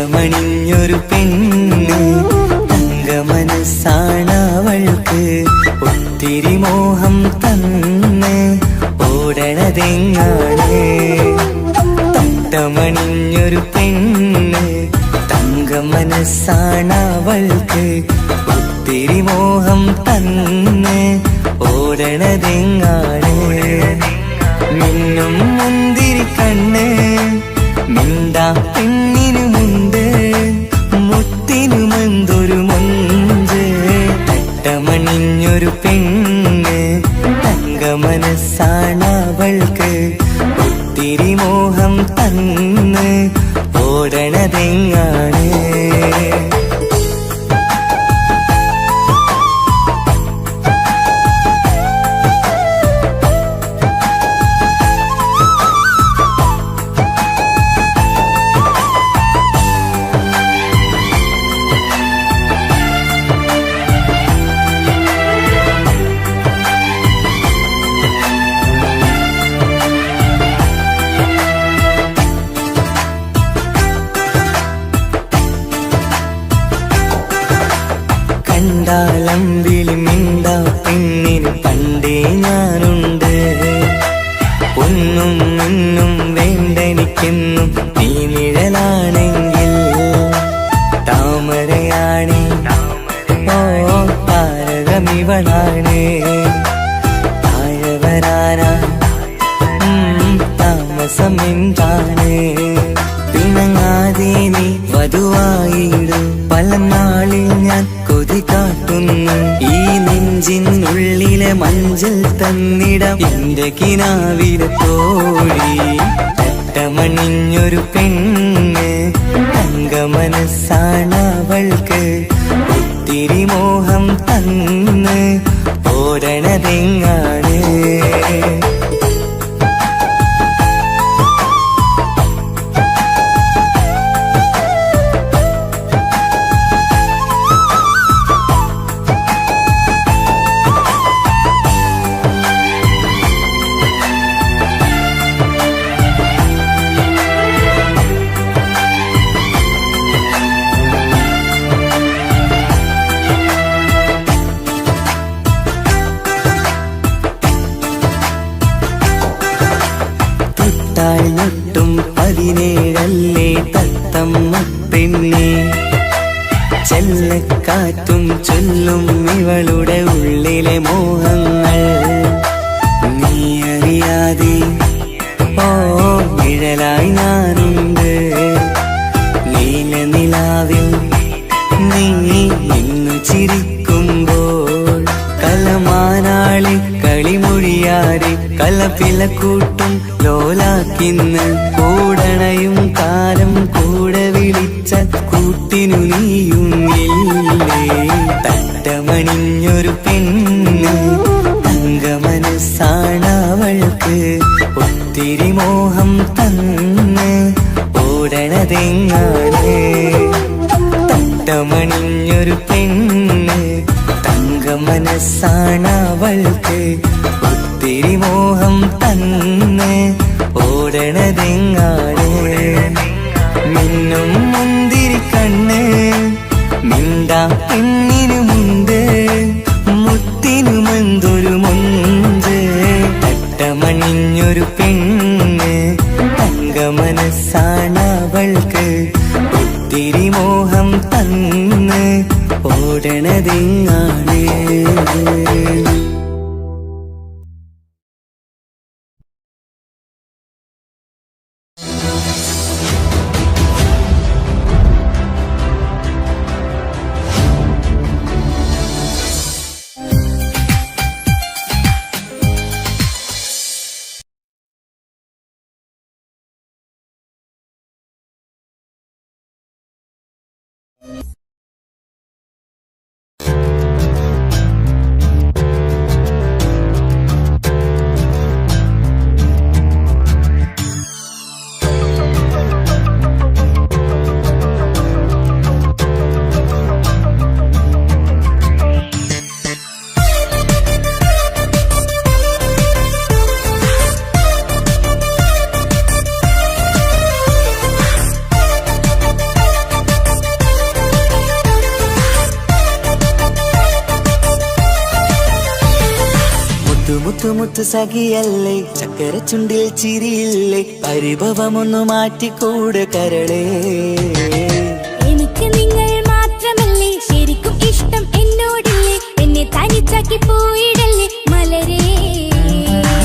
തട്ടമണിഞ്ഞൊരു പെണ്ണ് തങ്കമനസ്സാണവൾക്ക് ഒത്തിരി മോഹം തന്ന് ഓടണതെങ്ങാണ്. തട്ടമണിഞ്ഞൊരു പെണ്ണ് തങ്കമനസ്സാണവൾക്ക് ഒത്തിരി മോഹം തന്ന് ഓടണതെങ്ങാണ്. മിന്നും മുന്തിരി കണ്ണ് മിണ്ടാ പെണ്ണിനുമുണ്ട് മുത്തിനുമെന്തൊരു മൊഞ്ച്. തട്ടമണിഞ്ഞൊരു പെണ്ണ് തങ്കമനസ്സാണവൾക്ക് ഒത്തിരി മോഹം തന്ന് ഓടണതെങ്ങാണ്. കണ്ടാലമ്പിളി മിണ്ടാ പെണ്ണിന് പണ്ടേ ഞാനുണ്ട്. ഒന്നും ഒന്നും വേണ്ടെനിക്കെന്നും നീ നിഴലാണെങ്കിൽ താമരയാണ് ഓ താരകമിവളാണ്. താഴെ വരാനാ താമസം എന്താണ്? പിണങ്ങാതെ നീ വധുവായിടും പല നാളിൽ ഞാൻ കൊതി കാട്ടുന്നു. ഈ നെഞ്ചിനുള്ളിലെ മഞ്ചൽ തന്നിടം എന്റെ കിനാവിലെ തോഴി. തട്ടമണിഞ്ഞൊരു പെണ്ണ് തങ്കമനസ്സാണവൾക്ക് ഒത്തിരി മോഹം തന്ന് ഓടണതെങ്ങാണ്. ൊട്ടും 17 തത്തമ്മ പെണ്ണെ. ചെല്ലക്കാറ്റും ചൊല്ലും ഇവളുടെ ഉള്ളിലെ മോഹങ്ങൾ. നീ അറിയാതെ ഓ നിഴലായി ഞാനുണ്ട്. നീല നിലാവിൽ നീ ഇന്നു ചിരിക്കുമ്പോൾ കലമാനാളി കളിമൊഴിയാതെ കലപിലക്കൂട്ടും ലോലാക്കിന്ന് കൂടണയും കാലം കൂടെ വിളിച്ച കൂട്ടിനു നീയുമില്ലേ. തട്ടമണിഞ്ഞൊരു പെണ്ണ് തങ്കമനസ്സാണവൾക്ക് ഒത്തിരി മോഹം തന്ന് ഓടണതെങ്ങാണ്. തട്ടമണിഞ്ഞൊരു പെണ്ണ് തങ്കമനസ്സാണവൾക്ക് ഒത്തിരി മോഹം തന്ന് ഓടണതെങ്ങാണ്. മിന്നും മുന്തിരി കണ്ണ് മിണ്ടാ പെണ്ണിനുമുണ്ട് മുത്തിനുമെന്തൊരു മൊഞ്ച്. തട്ടമണിഞ്ഞൊരു പെണ്ണ് തങ്കമനസ്സാണവൾക്ക് ഒത്തിരി മോഹം തന്ന് ഓടണതെങ്ങാണ്. മുത്തു സഖിയല്ലേ, ചക്കര ചുണ്ടിൽ ചിരിയില്ലേ, പരിഭവമൊന്നു മാറ്റിക്കൂടെ കരളേ. എനിക്ക് നിങ്ങൾ മാത്രമല്ലേ ശരിക്കും ഇഷ്ടം എന്നോടില്ലേ, എന്നെ തനിച്ചാക്കി പോയിടല്ലേ മലരേ.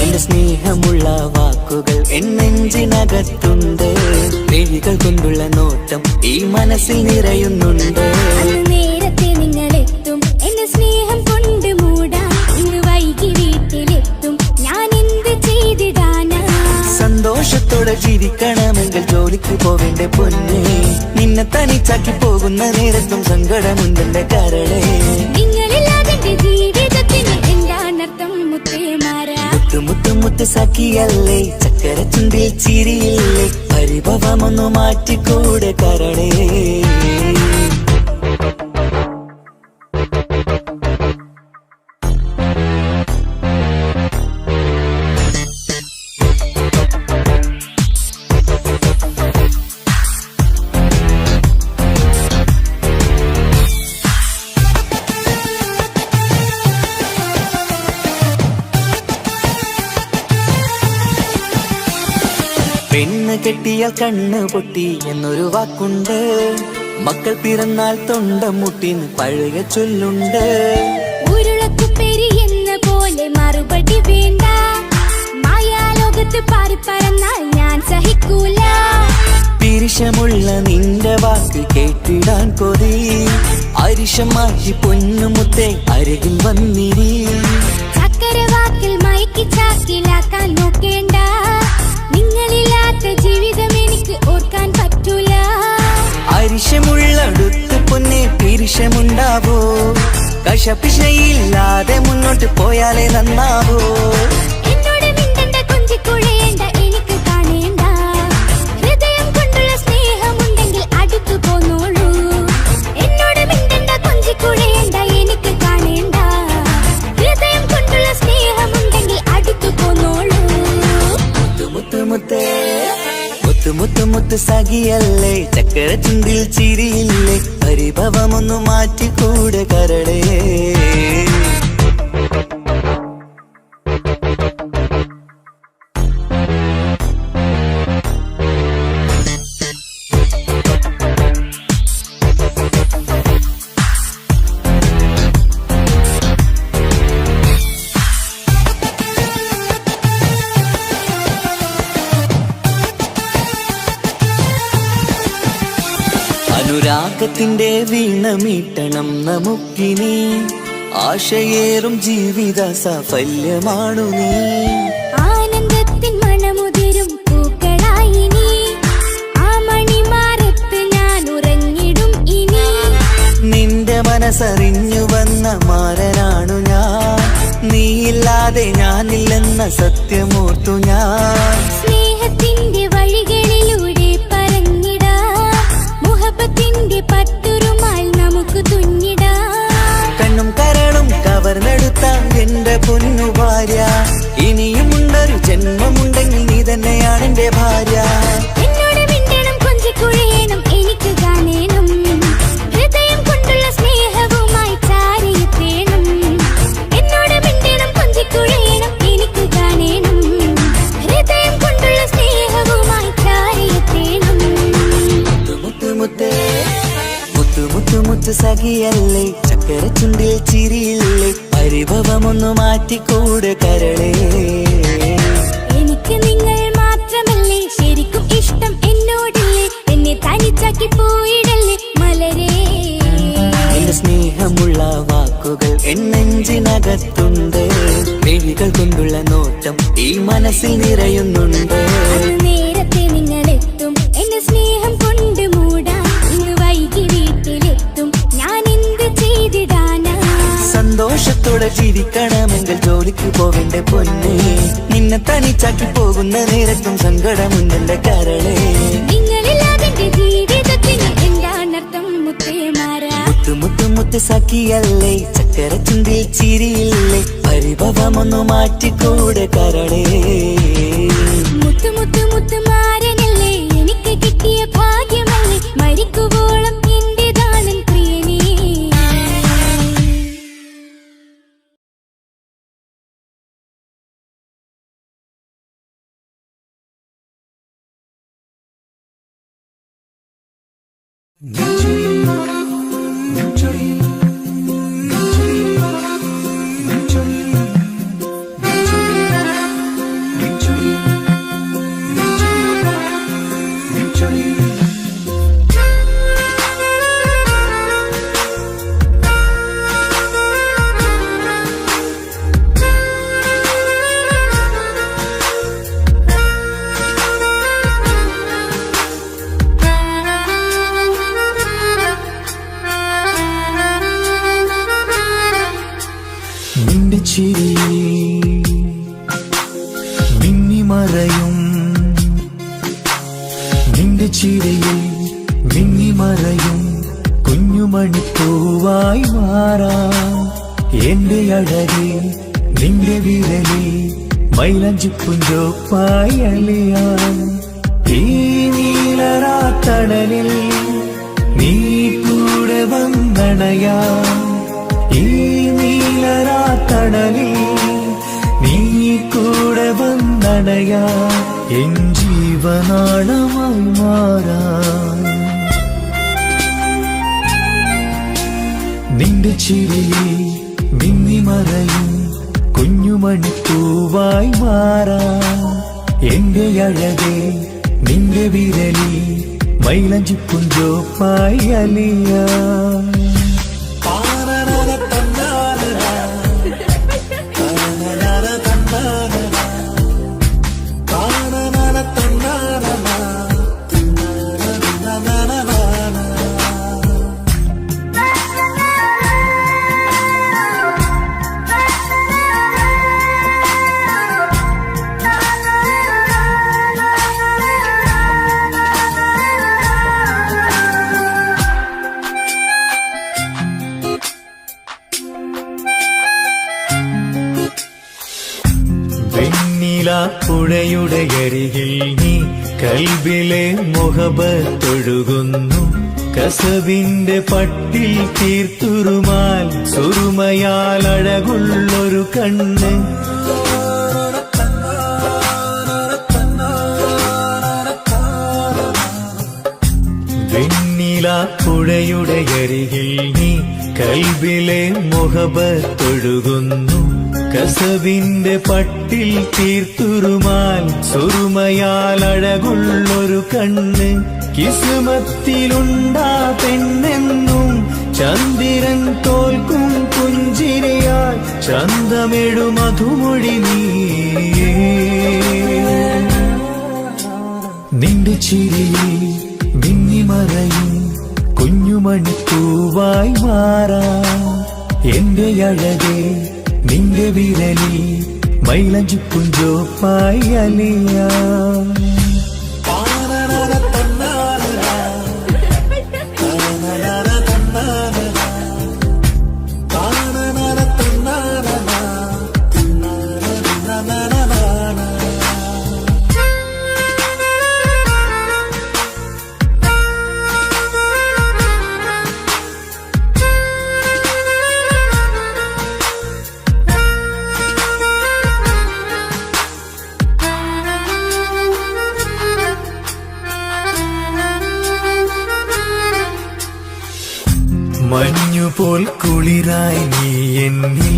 എന്റെ സ്നേഹമുള്ള വാക്കുകൾ എന്നെഞ്ചിനകത്തുണ്ട്, മിഴികൾ കൊണ്ടുള്ള നോട്ടം ഈ മനസ്സിൽ നിറയുന്നുണ്ട്. നേരത്തെ നിങ്ങളെത്തും എന്റെ സ്നേഹം കൊണ്ട് മൂടാൻ, ഇന്ന് വൈകി വീട്ടിലെത്തും ഞാൻ എന്ത് ചെയ്തിടാനാ. സന്തോഷത്തോടെ ജീവിക്കണമെങ്കിൽ ജോലിക്ക് പോവേണ്ട പൊന്നേ, നിന്നെ തനിച്ചാക്കി പോകുന്ന നേരത്തും സങ്കടമുണ്ടെന്റെ കരളേ. നിങ്ങളില്ലാതെ ജീവിതത്തിന് എന്താണർത്ഥം മുത്തേമാരാ. മുത്ത് സഖിയല്ലേ, ചക്കര ചുണ്ടിൽ ചിരിയില്ലേ, പരിഭവമൊന്നു മാറ്റിക്കൂടെ കരളേ. പെണ്ണ് കെട്ടിയാൽ കണ്ണ് പൊട്ടി എന്നൊരു വാക്കുണ്ട്, മക്കൾ പിറന്നാൽ തൊണ്ട മുട്ടിന് പഴയ ചൊല്ലുണ്ട്. ഉരുളക്കുപ്പേരി എന്ന പോലെ മറുപടി വേണ്ട, മായാലോകത്ത് പാറിപ്പറന്നാൽ ഞാൻ സഹിക്കൂല. പിരിശമുള്ള നിന്റെ വാക്ക് കേട്ടിടാൻ കൊതി, അരിശം മാറ്റി പൊന്നുമുത്തേ അരികിൽ വന്നിരി. ചക്കരവാക്കിൽ മയക്കി ചാക്കിലാക്കാൻ നോക്കേണ്ട, നിങ്ങളില്ലാത്ത ജീവിതം എനിക്ക് ഓർക്കാൻ പറ്റൂല. അരിശമുള്ളടുത്ത് പൊന്നെ പിരിശമുണ്ടാവോ, കശപിശയില്ലാതെ മുന്നോട്ട് പോയാലേ നന്നാവോ. എന്നോട് മിണ്ടണ്ട കൊഞ്ചിക്കുഴയേണ്ട, എനിക്ക് കാണേണ്ട, ഹൃദയം കൊണ്ടുള്ള സ്നേഹമുണ്ടെങ്കിൽ അടുത്തു പോന്നോളൂ. എന്നോട് മിണ്ടണ്ട കൊഞ്ചിക്കുഴയേണ്ട, എനിക്ക് കാണേണ്ട, ഹൃദയം കൊണ്ടുള്ള സ്നേഹമുണ്ടെങ്കിൽ അടുത്തു പോന്നോളൂ. മുത്ത് സഖിയല്ലേ, ചക്കര ചുണ്ടിൽ ചിരിയില്ലേ, പരിഭവമൊന്നു മാറ്റിക്കൂടെ കരളേ. അനുരാഗത്തിന്റെ വീണമീട്ടണം നമുക്കിനി, ആശയേറും ജീവിത സാഫല്യമാണു നീ. ആനന്ദത്തിൻ മണമുതിരും പൂക്കളായി നീ, ആ മണിമാറത്ത് ഞാൻ ഉറങ്ങിടും ഇനി. നിന്റെ മനസ്സറിഞ്ഞു വന്ന മാരനാണു ഞാൻ, നീയില്ലാതെ ഞാനില്ലെന്ന സത്യമോർത്തു ഞാൻ. സ്നേഹത്തിന്റെ വഴികളിലൂടെ പറഞ്ഞിടാം, മുഹബത്തിന്റെ പട്ടുരുമാൽ നമുക്ക് തുന്നിടാം. കണ്ണും കരളും കവർന്നെടുത്ത എന്റെ പൊന്നു ഭാര്യ, ഇനിയുമുണ്ടൊരു ജന്മമുണ്ടെങ്കിൽ നീ തന്നെയാണ് എന്റെ ഭാര്യ. എന്നോട് മിണ്ടണം കൊഞ്ചിക്കുഴയണം, എനിക്ക് കാണേണം, ഹൃദയം കൊണ്ടുള്ള സ്നേഹവുമായി ചാരിയെത്തേണം. എന്നോട് മിണ്ടണം കൊഞ്ചിക്കുഴയണം, എനിക്ക് കാണേണം, ഹൃദയം കൊണ്ടുള്ള സ്നേഹവുമായി ചാരിയെത്തേണം. മുത്ത് സഖിയല്ലേ, ചക്കര ചുണ്ടിൽ ചിരിയില്ലേ, പരിഭവമൊന്നു മാറ്റിക്കൂടെ കരളേ. എനിക്ക് നിങ്ങൾ മാത്രമല്ലേ ശരിക്കും ഇഷ്ടം എന്നോടില്ലേ, എന്നെ തനിച്ചാക്കി പോയിടല്ലേ മലരേ. എന്റെ സ്നേഹമുള്ള വാക്കുകൾ എന്നെഞ്ചിനകത്തുണ്ട്, മിഴികൾ കൊണ്ടുള്ള നോട്ടം ഈ മനസ്സിൽ നിറയുന്നുണ്ട്. നേരത്തെ നിങ്ങളെത്തും എന്റെ സ്നേഹം കൊണ്ട് മൂടാൻ, ഇന്ന് വൈകി വീട്ടിലെത്തും ഞാൻ എന്ത് ചെയ്തിടാനാ. സന്തോഷത്തോടെ ജീവിക്കണമെങ്കിൽ ജോലിക്ക് പോവേണ്ട പൊന്നേ, നിന്നെ തനിച്ചാക്കി പോകുന്ന നേരത്തും സങ്കടമുണ്ടെന്റെ കരളേ. നിങ്ങളില്ലാതെ ജീവിതത്തിന് എന്താണർത്ഥം മുത്തേമാരാ. മുത്ത് സഖിയല്ലേ, ചക്കര ചുണ്ടിൽ ചിരിയില്ലേ, പരിഭവമൊന്നു മാറ്റിക്കൂടെ കരളേ. മുത്ത് മാരനല്ലേ, എനിക്ക് കിട്ടിയ ഭാഗ്യമല്ലേ, മരിക്കുവോളം നിന്റെ ചിരിയിൽ മിന്നിമറയും, നിന്റെ ചിരിയിൽ മിന്നിമറയും കുഞ്ഞുമണിപ്പൂവായി മാറാം. എന്റെ അഴകിൽ നിന്റെ വിരലിൽ മൈലഞ്ചിപ്പുഞ്ചോപ്പായി അലിയാം. ഈ നീലരാത്തണലിൽ നീ കൂടെ വന്നണയാം. ഈ നീലരാത്തണലിൽ നീ കൂടെ വന്നണയാ. എൻ ജീവനാളമായി മാറാം. നിന്റെ ചിരിയിൽ മിന്നിമറയും കുഞ്ഞുമണിപ്പൂവായി മാറാം. എന്റെ അഴകെ നിന്റെ വിരലിൽ മൈലഞ്ചിപ്പുഞ്ചോപ്പായി അലിയാം. പുഴയുടെ അരികിൽ നീ കൽബിലെ മുഹബത്തൊഴുകുന്നു. കസവിന്റെ പട്ടിൽ തീർത്തുറുമാൽ സുറുമയാൽ അഴകുള്ളൊരു കണ്ണ്. പുഴയുടെ അരികിൽ നീ കൽബിലെ മുഹബത്തൊഴുകുന്നു. കസവിന്റെ പട്ടിൽ തീർത്തുറുമാൽ സുറുമയാൽ അഴകുള്ളൊരു കണ്ണ്. കിസ്മത്തിലുണ്ടാ പെണ്ണെന്നും ചന്ദ്രൻ തോൽക്കും പുഞ്ചിരിയാൽ ചന്തമെഴു മധുമൊഴി നീയേ. നിന്റെ ചിരിയിൽ മിന്നിമറയും കുഞ്ഞുമണിപ്പൂവായി മാറാം. എന്റെ അഴകെ നിന്റെ വിരലിൽ മൈലഞ്ചിപ്പുഞ്ചോപ്പായി അലിയാം. മഞ്ഞുപോൽ കുളിരായി നീ എന്നിൽ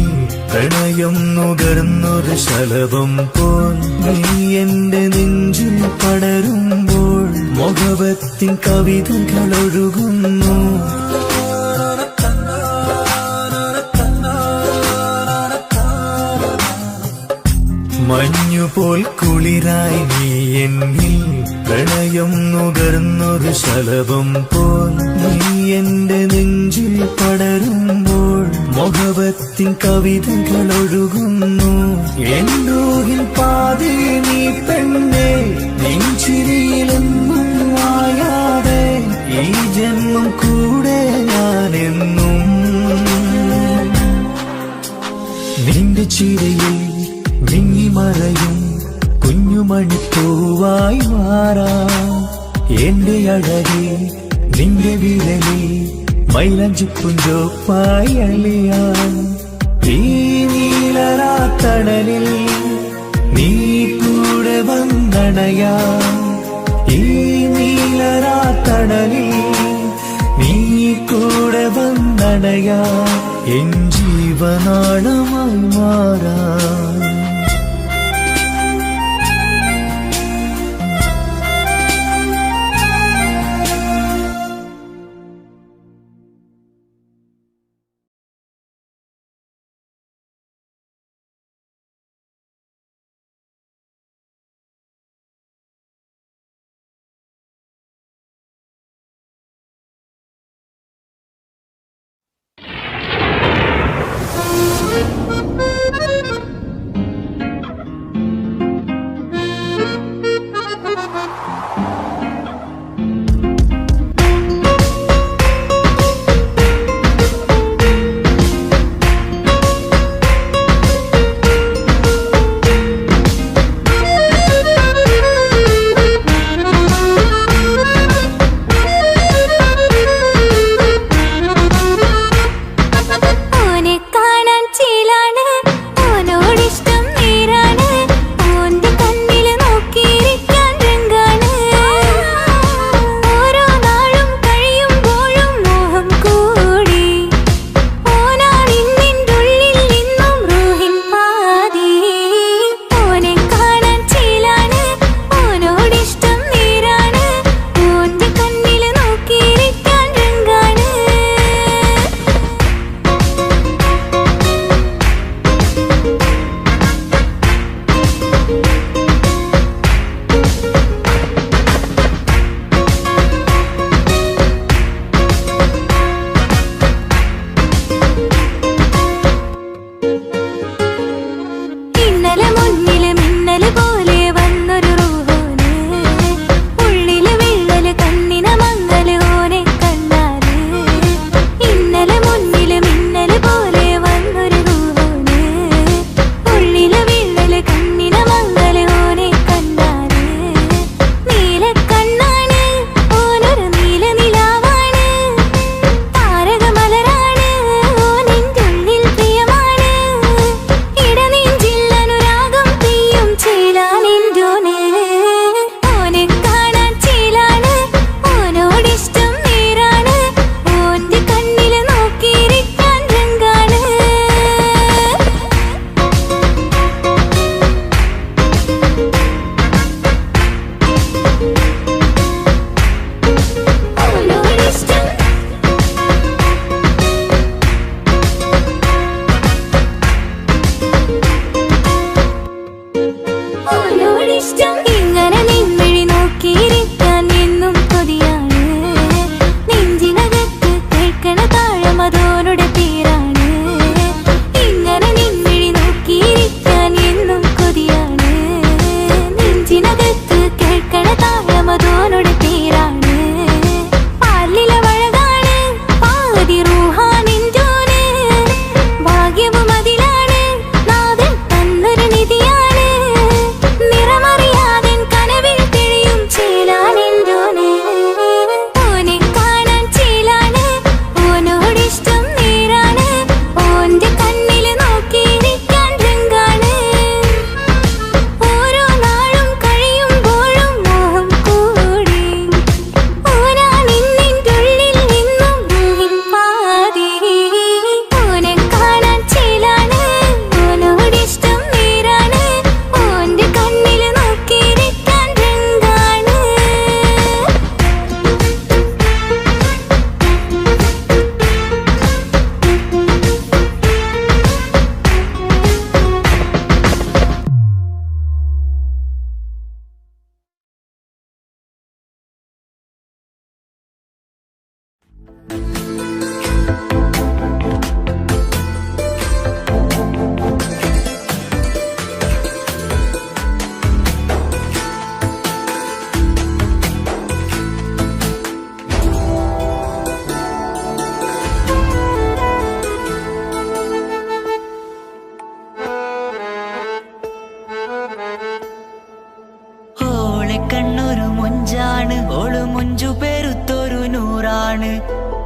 പ്രണയം നുകർന്നൊരു ശലഭം പോൽ. നീ എന്റെ നെഞ്ചിൽ പടരുമ്പോൾ മുഖവത്തിൻ കവിതകൾ ഒഴുകുന്നു. മഞ്ഞുപോൽ കുളിരായി നീ എന്നിൽ പ്രണയം നുകർന്നൊരു ശലഭം പോൽ. നീ എന്റെ നെഞ്ചിൽ പടരുമ്പോൾ മുഖവത്തിൻ കവിതകൾ ഒഴുകുന്നു. എന്നൂഹിൽ പാതി നീ പെണ്ണെ നെഞ്ചിരിയിലെന്നും മായാതെ ഈ ജന്മം കൂടെ ഞാനെന്നും. നിന്റെ ചിരിയിൽ മിന്നിമറയും കുഞ്ഞുമണിപ്പൂവായി മാറാം. എന്റെ അഴകെ നിന്റെ വിരലിൽ മൈലഞ്ചിപ്പുഞ്ചോപ്പായി അലിയാം. ഈ നീലരാത്തണലിൽ നീ കൂടെ വന്നണയാം. ഈ നീലരാത്തണലിൽ കൂടെ വന്നണയാ എൻ ജീവനാളമായി മാറാ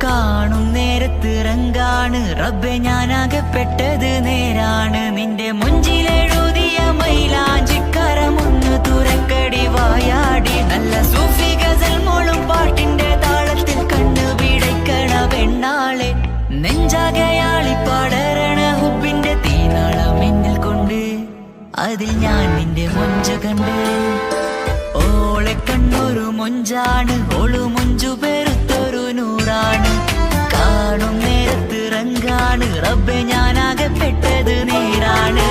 കാണും നേരത്ത് റങ്കാണ് റബ്ബെ ഞാനാകപ്പെട്ടത് നേരാണ്. നിന്റെ മുഞ്ചിലെഴുതിയ മൈലാഞ്ചിക്കരമൊന്ന് തുറക്കടി വായാടി. നല്ല സൂഫി ഗസൽ മോളും പാട്ടിന്റെ താളത്തിൽ കണ്ണു പിടയ്ക്കണവൻ അതിൽ ഞാൻ നിന്റെ മൊഞ്ചു കണ്ട്. ഓളെ കണ്ണൊരു മൊഞ്ചാണ്, ഓളു മൊഞ്ചു പെരുത്തൊരു നൂറാണ്. കാണും നേരത്ത് റങ്കാണ്, റബ്ബെ ഞാനാകെ പെട്ടത് നേരാണ്.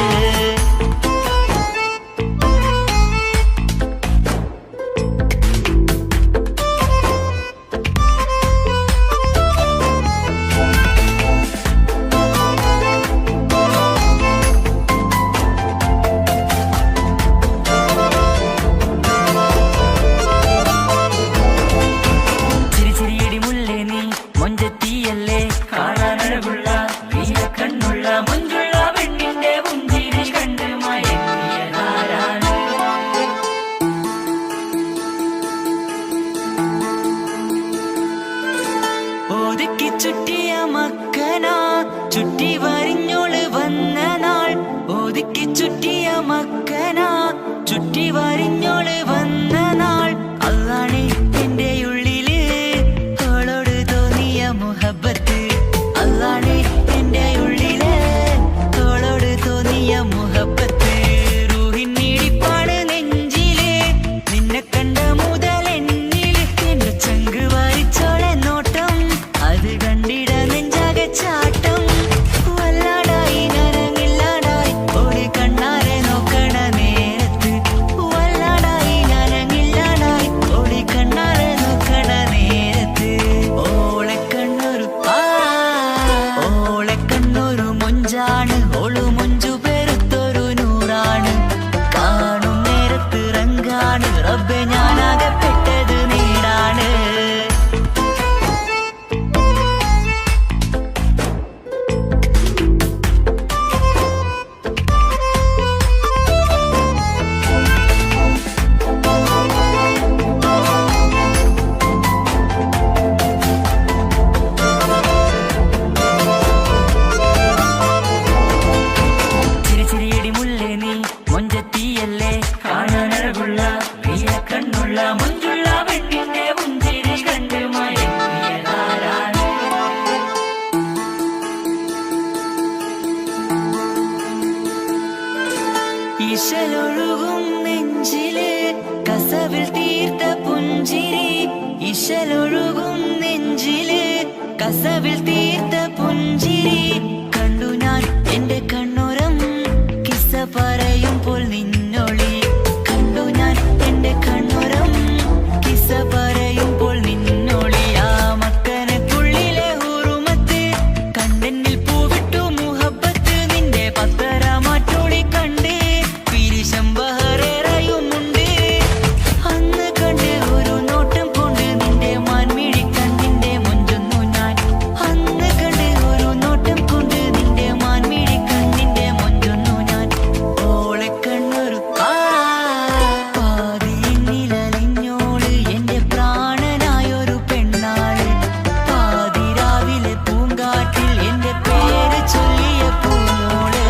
ഒതുക്കി ചുറ്റിയ മക്കനാ ചുറ്റി വരിഞ്ഞോള് വന്ന നാൾ. ഒതുക്കി ചുറ്റിയ മക്കനാ ചുറ്റി വരിഞ്ഞോള് വന്ന നാൾ. അതാണ് എന്റെ ഉള്ളില് ഓളോട് തോന്നിയ മുഹബത്ത്. അതാണ് എന്റെ ഉള്ളില് ഓളോട് തോന്നിയ മുഹബത്ത്. റൂഹിന്നിടിപ്പാണ് നെഞ്ചില് നിന്നെ കണ്ട മുതൽ എന്നില്. എന്റെ ചങ്ക് വാരിച്ചോളെ നോട്ടം അത് കണ്ടിട നെഞ്ചാകെ ചാട്ടം. വല്ലാടായി നനങ്ങില്ലാടായി ഓടി കണ്ണാരെ നോക്കണ നേരത്ത്. വല്ലാടായി നനങ്ങില്ലാടായി ഓടി കണ്ണാരെ നോക്കണ നേരത്ത്. ഓളെ കണ്ണൊരു മൊഞ്ചാണ്, ഓളു മൊഞ്ചു പെരുത്തൊരു നൂറാണ്. കാണും നേരത്ത് റങ്കാണ്, റബ്ബെ ഞാനാകെ പെട്ടത് നേരാണ്. ചിരിച്ചിരിയടി മുല്ലേ നീ മൊഞ്ചത്തിയല്ലേ, കാണാനഴകുള്ള നീല കണ്ണുള്ള മൊഞ്ചുള്ള പെണ്ണിന്റെ പുഞ്ചിരി കണ്ട് മയങ്ങിയതാരാണ്. ഇശലൊഴുകും നെഞ്ചില് കസവിൽ തീർത്ത പുഞ്ചിരി. ഇശലൊഴുകും നെഞ്ചില് കസവിൽ തീർത്ത പുഞ്ചിരി. കണ്ടു ഞാൻ എന്റെ കണ്ണുരം കിസ്സ പറയുമ്പോൾ നിന്നൊളി. കണ്ടു ഞാൻ എന്റെ കണ്ണുരം കിസ്സ പറയുമ്പോൾ നിന്നൊളി. ആ മക്കനക്കുള്ളിലെ ഹുറുമത്ത് കണ്ടെന്നിൽ പൂവിട്ടു മുഹബത്ത്. നിന്റെ പത്തര മാറ്റോളി കണ്ട് പിരിശം ബഹറേറയുമുണ്ട്. അന്ന് കണ്ട് ഒരു നോട്ടം കൊണ്ട് നിന്റെ മാൻമിഴി കണ്ണിന്റെ മൊഞ്ചൊന്നു ഞാൻ. അന്ന് കണ്ട് ഒരു നോട്ടം കൊണ്ട് നിന്റെ മാൻമിഴി കണ്ണിന്റെ മൊഞ്ചൊന്നു ഞാൻ. ഓളെ കണ്ണൊരു പാതിയിന്നിലലിഞ്ഞോള് എന്റെ പ്രാണനായൊരു പെണ്ണാള്. പാതിരാവിലെ പൂങ്കാറ്റിൽ എന്റെ പേര് ചൊല്ലിയ പൂമോള്.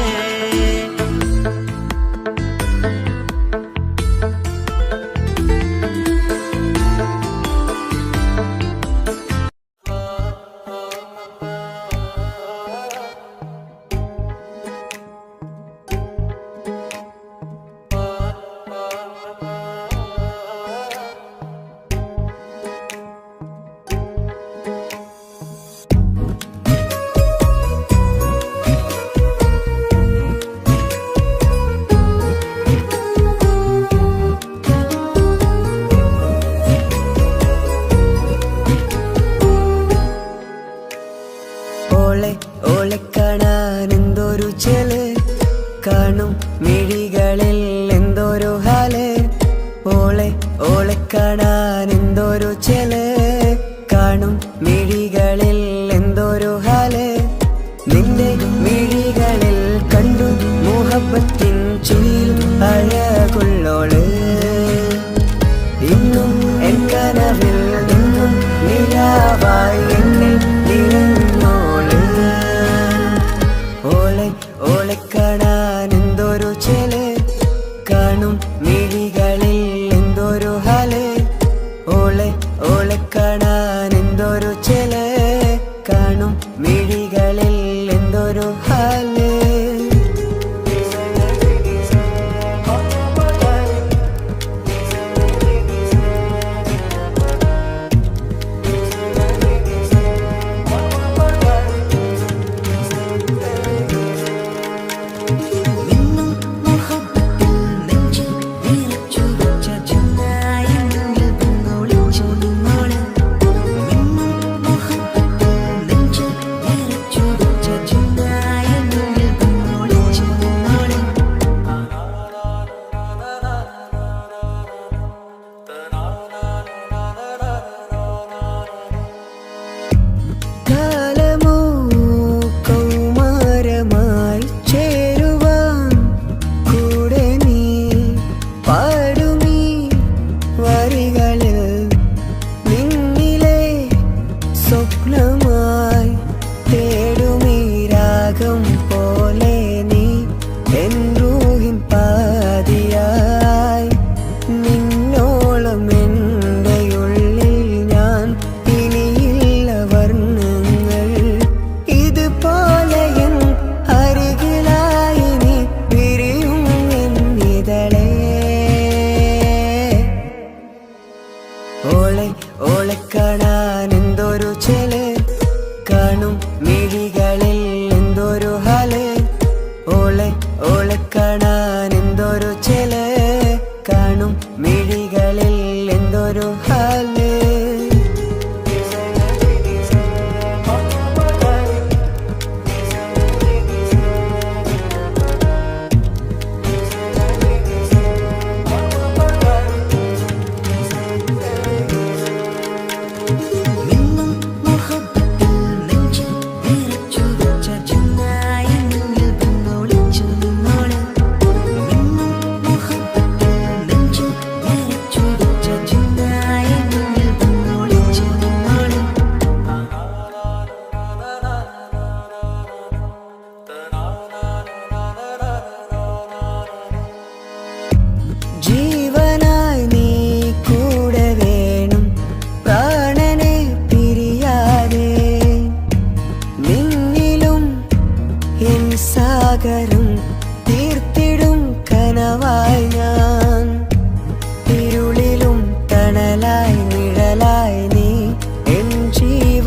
ഓളെ കാണാൻ എന്തൊരു ചെല്, കാണും മിഴികളിൽ എന്തൊരു ഹാല്. ഓളെ കാണാൻ എന്തൊരു ചെല്, കാണും മിഴികളിൽ എന്തൊരു ഹാല്. നിന്റെ മിഴികളിൽ കണ്ടു മുഹബത്തിൻ ചുഴിയിൽ അഴകുള്ളോള്. ഇന്നും എൻ കനവിൽ നിന്നും നിലാവായി എന്നിൽ നിറഞ്ഞോള്. ഓളെ കാണാൻ എന്തൊരു ചെല്, കാണും മിഴികളിൽ എന്തൊരു ഹാല്. ഓളെ കാണാൻ എന്തൊരു ചെല്.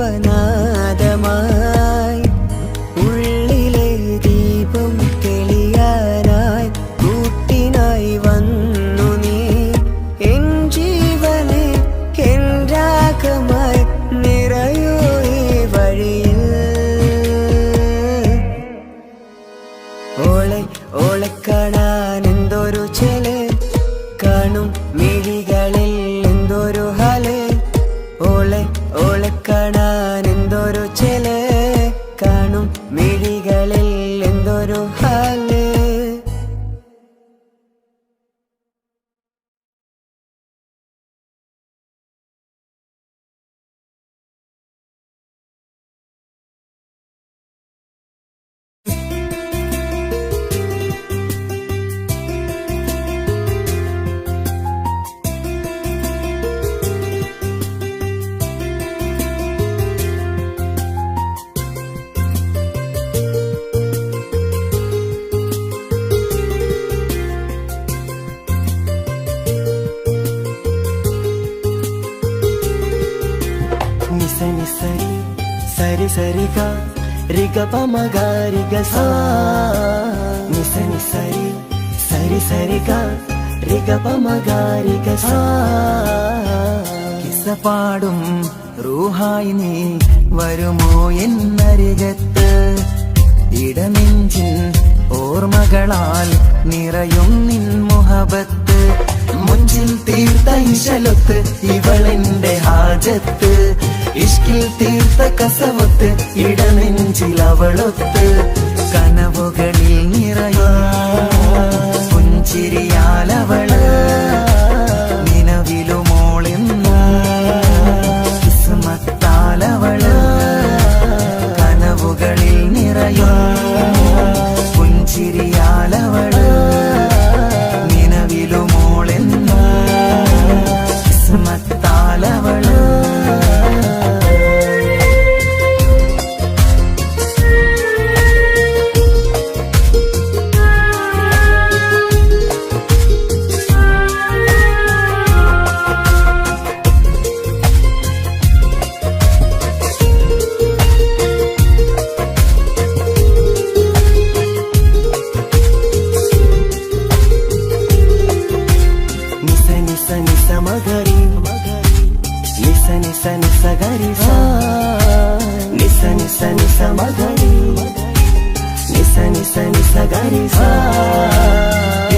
ജീവനാദമായി ഉള്ളിലെ ദീപം തെളിയാനായി കൂട്ടിനായി വന്നു നീ എൻ ജീവനെ എൻ രാഗമായി നിറയൂ ഈ വഴിയിൽ ഓളെ ഓളെ കാണാൻ എന്തൊരു ചെല് കാണും മിഴികളിൽ എന്തൊരു ഹാല് ഓളെ ഓളെ കാണാൻ എന്തൊരു ചെല് കാണും മിഴികളിൽ എന്തൊരു ഹാല് నిసని సరి సరి సరిగా రిగ పమగ రిగ సా నిసని సరి సరి సరిగా రిగ పమగ రిగ సా കിസ്സപാടും റൂഹായി നീ വരുമോ എന്നരികത്ത് ഇടനെഞ്ചിൻ ഓർമ്മകളാൽ നിറയും നിൻ മുഹബത്ത് മുഞ്ചിൽ തീർത്ത ഇശലൊത്ത് ഇവളെന്റെ ഹാജത്ത് ഇഷ്കിൽ തീർത്ത കസവത്ത് ഇടനെഞ്ചിൽ അവളൊത്ത് കനവുകളിൽ നിറയും പുഞ്ചിരിയാലവള് നിലവിലുമോളെന്നു കിസ്മത്താലവള് കനവുകളിൽ നിറയും പുഞ്ചിരിയാലവള് നിലവിലുമോളെന്നു കിസ്മത്താലവള്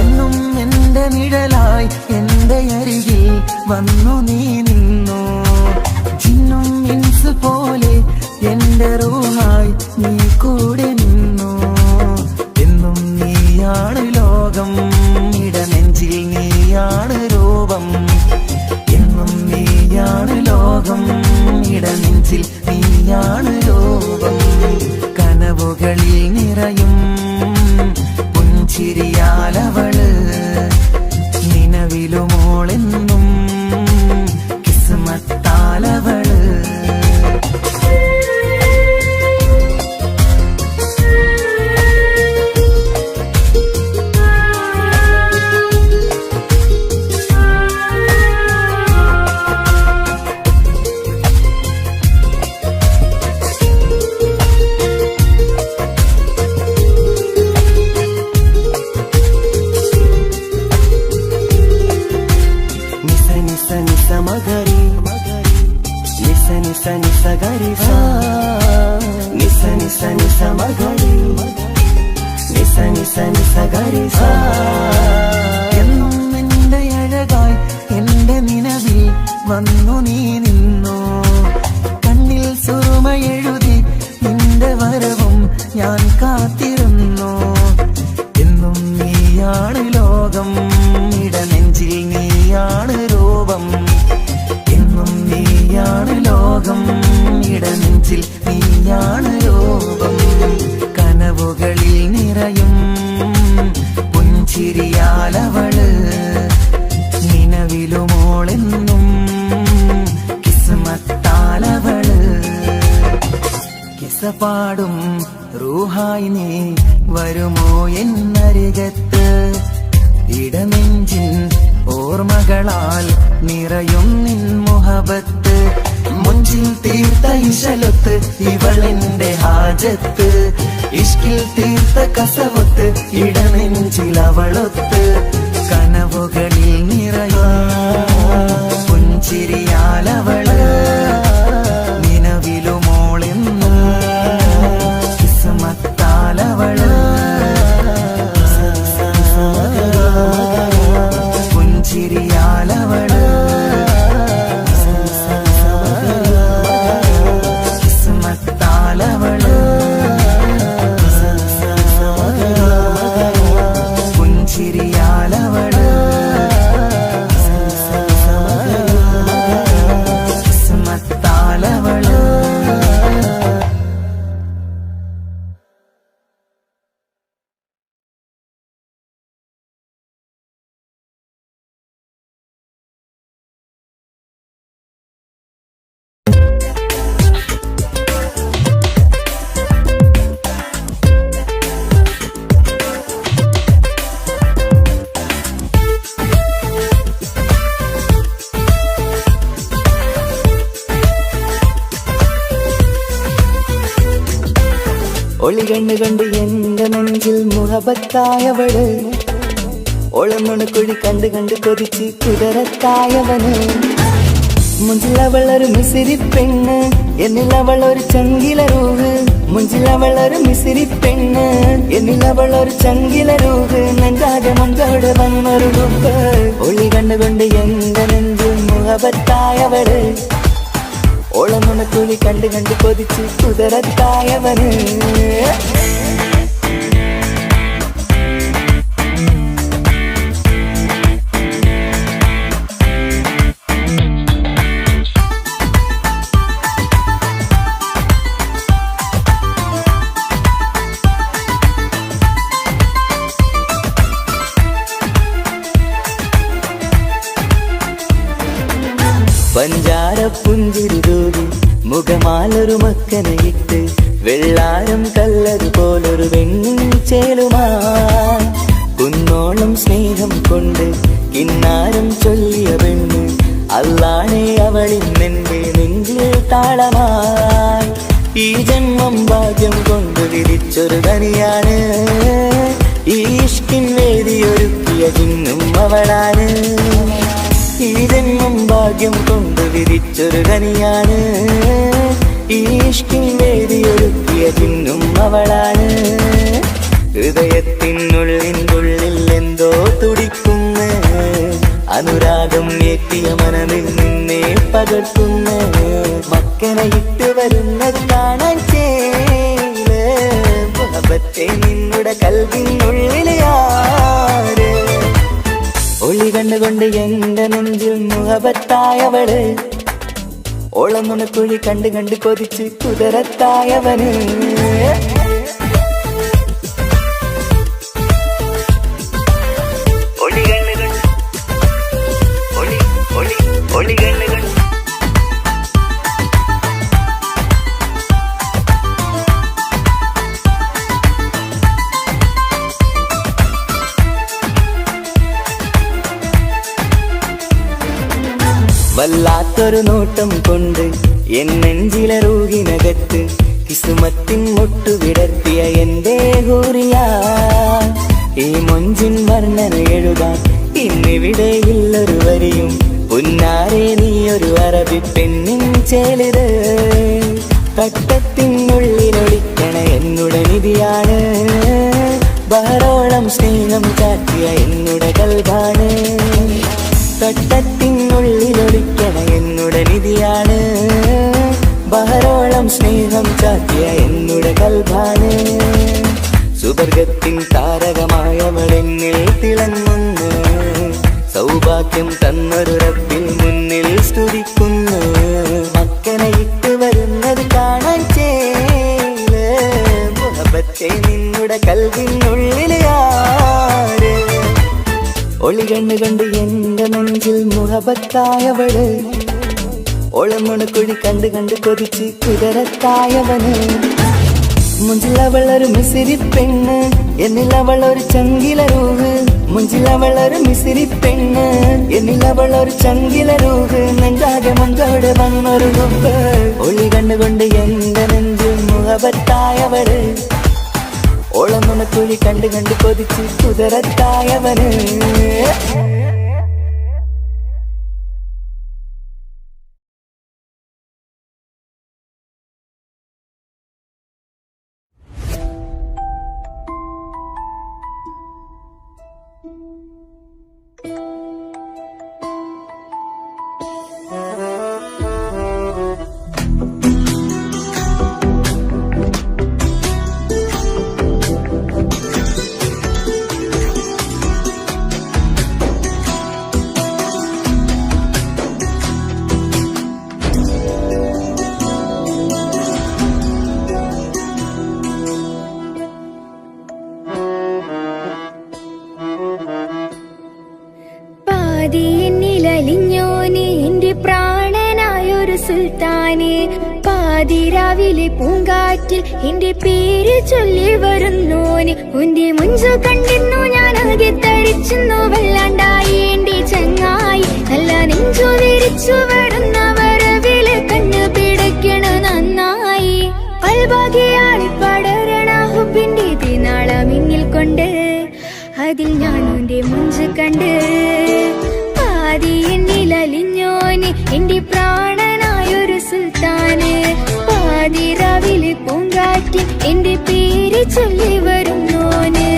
എന്നും എന്റെ നിഴലായി എന്റെ അരികിൽ വന്നു നീ നിന്നു ജിന്നും ഇൻസ് പോലെ എന്റെ റൂഹായി നീ കൂടെ നിന്നു എന്നും നീയാണ് ലോകം ഇടനെഞ്ചിൽ നീയാണ് രൂപം എന്നും നീയാണ് ലോകം ഇടനെഞ്ചിൽ നീയാണ് രൂപം കനവുകളിൽ നിറയും പുഞ്ചിരിയാലവള് നിലവിലുമോളെന്നും കിസ്മത്താലവള് എന്നും എന്റെ അഴകായി എന്റെ നിലവിൽ വന്നു നീ നിന്നു കണ്ണിൽ സുറുമയെഴുതി നിന്റെ വരവും ഞാൻ കാത്തിരുന്നു എന്നും നീയാണ് ലോകം ഇടനെഞ്ചിൽ നീയാണ് രൂപം എന്നും നീയാണ് ലോകം ഇടനെഞ്ചിൽ നീയാണ് രൂപം കനവുകളിൽ നിറയും പുഞ്ചിരിയാലവള് നിലവിലുമോളെന്നും കിസ്മത്താലവള് കിസ്സപാടും റൂഹായി നീ വരുമോ എന്നരികത്ത് ഇടനെഞ്ചിൻ ഓർമ്മകളാൽ നിറയും നിൻ മുഹബത്ത് മുഞ്ചിൽ തീർത്ത ഇശലൊത്ത് ഇവളെന്റെ ഹാജത്ത് ഇഷ്കിൽ തീർത്ത കസവൊത്ത് ഇടനെഞ്ചിൽ അവളൊത്ത് കനവുകളിൽ നിറയും പുഞ്ചിരിയാലവള് നിലവിലുമോളെന്ന് കിസ്മത്താലവള് പുഞ്ചിരിയാലവള് കിസ്മത്താലവള് പുഞ്ചിരിയാലവള് കിസ്മത്താലവള് ഒളി കണ്ണു കണ്ട് എന്റെ നെഞ്ചിൽ മുഹബത്തായവള് ഒളന്നുണക്കുഴി കണ്ട് കണ്ട് കൊതിച്ച് കുതിരത്തായവന് മുഞ്ചിലവളൊരു മിസിരി പെണ്ണ് എന്നിലവളൊരു ചങ്കില രൂഹ് മുഞ്ചിലവളൊരു മിസിരി പെണ്ണ് എന്നിലവളൊരു ചങ്കില രൂഹ് നെഞ്ചാകെ മഞ്ചോട് വന്നൊരു ഡുബ് ഒളി കണ്ണുകൊണ്ട് എന്റെ നെഞ്ചിൽ മുഹബത്തായവള് ഓളന്നുണക്കുഴി കണ്ട് കണ്ട് കൊതിച്ച് കുതിരത്തായവന് പഞ്ചാര പുഞ്ചിരി തൂകി മുഖമാലൊരു മക്കനയിട്ട് വെള്ളാരം കല്ലത് പോലൊരു വെണ്ണും ചേലുമാ കുന്നോളം സ്നേഹം കൊണ്ട് കിന്നാരം ചൊല്ലിയ പെണ്ണ് അല്ലാണേ അവളിന്നെന്റെ നെഞ്ചിൽ താളമായി ഈ ജന്മം ഭാഗ്യം കൊണ്ട് വിരിച്ചൊരു തനിയാണ് ഈ ഇഷ്കിൻ വേദിയൊരുക്കിയ ചിന്നും അവളാണ് ഈ ജന്മം ഭാഗ്യം കൊണ്ട് വിരിച്ചൊരു കനിയാണ് ഈ ഇഷ്കിൻ വേദിയൊരുക്കിയ ചിന്നും അവളാണ് ഹൃദയത്തിനുള്ളിൽ എന്തോ തുടിക്കുന്ന അനുരാഗം ഏറ്റിയ മനമിൽ നിന്നെ പകർത്തുന്ന മക്കനെ ഇട്ട് വരുന്നത് കാണാൻ ചേല് മുഹബത്തെ നിന്നുടെ കൽവിനുള്ളിലെ ആര് ഒളി കണ്ടുകൊണ്ട് എന്റെ നെഞ്ചിൽ മുഹബത്തായവള് ഓളന്നുണക്കുഴി കണ്ട് കണ്ട് കൊതിച്ച് കുതിരത്തായവന് ഒളി കണ്ണുകൊണ്ട് ഒളി ഒളി ഒളി കണ്ണുകൊണ്ട് വല്ലാത്തൊരു നോട്ടം കൊണ്ട് എൻ നെഞ്ചിലെ റൂഹിനകത്ത് കിസുമത്തിൻ മുട്ടു വിടർത്തിയ എന്റെ ഹൂറിയ ഈ മൊഞ്ചിൻ വർണ്ണന എഴുതാൻ ഇന്നിവിടെയില്ലൊരു വരിയും പുന്നാരെ നീയൊരു അറബി പെണ്ണിൻ ചേലിത് തട്ടത്തിനുള്ളിലൊളിക്കണ എന്നുടെ നിധിയാണ് ബഹറോളം സ്നേഹം ചാറ്റിയ എന്നുടെ കൽബാണ് തട്ടത്തിനുള്ളിലൊളിക്കണ എന്നുടെ നിധിയാണ് ബഹറോളം സ്നേഹം ചാറ്റിയ എന്നുടെ കൽബാണ് സുവർഗത്തിൻ താരകമായവളെന്നിൽ തിളങ്ങുന്നു സൗഭാഗ്യം തന്നൊരു റബ്ബിൽ മുന്നിൽ സ്തുതിക്കുന്നു മക്കനെ ഇട്ട് വരുന്നത് കാണാൻ ചേല് മുഹബത്തെ നിന്നുടെ കൽവിനുള്ളിലെ ആര് ഒളി കണ്ണു കണ്ട് എന്റെ നെഞ്ചിൽ മുഹബത്തായവള് ഓളന്നുണക്കുഴി കണ്ട് കണ്ട് കൊതിച്ച് കുതിരത്തായവന് മുഞ്ചിലവളൊരു മിസിരി പെണ്ണ് എന്നിലവളൊരു ചങ്കില രൂഹ് മുഞ്ചിലവളൊരു മിസിരി പെണ്ണ്, എന്നിലവളൊരു ചങ്കില രൂപ്, നെഞ്ചാകെ മഞ്ചോട് വന്നൊരു രൂപ്. ഒളി കണ്ടുകൊണ്ട് എന്റെ നെഞ്ചും മുഖപത്തായവള്, ഓളം നുണക്കുഴി കണ്ട് കണ്ട് കൊതിച്ച് കുതിരത്തായവന്. എന്നിലലിഞ്ഞോനെ എന്റെ പ്രാണനായൊരു സുൽത്താനെ, പാതിരാവിലെ പൂങ്കാറ്റിൽ എന്റെ പേര് ചൊല്ലി വരുന്നോന്. ഉന്റെ മുഞ്ചു കണ്ടിരുന്നു ഞാൻ ആകെ തരിച്ചു, വല്ലാണ്ടായി എന്റെ ചങ്ങായി. നല്ല നെഞ്ചു വിരിച്ചു വരുന്ന വരവില് കണ്ണു പിടയ്ക്കണ നന്നായി. പൽഭാഗ്യാളി പടരണ ഹുബിന്റെ തിനാളമിങ്ങിൽ കൊണ്ട്, അതിൽ ഞാനുന്റെ മുഞ്ചു കണ്ട്. പാതി എന്നിലലിഞ്ഞോന് എന്റെ പ്രാണനായൊരു സുൽത്താന്, പാതിരാവിലെ പൂങ്കാറ്റിൽ എന്റെ പേര് ചൊല്ലി വരുന്നോന്.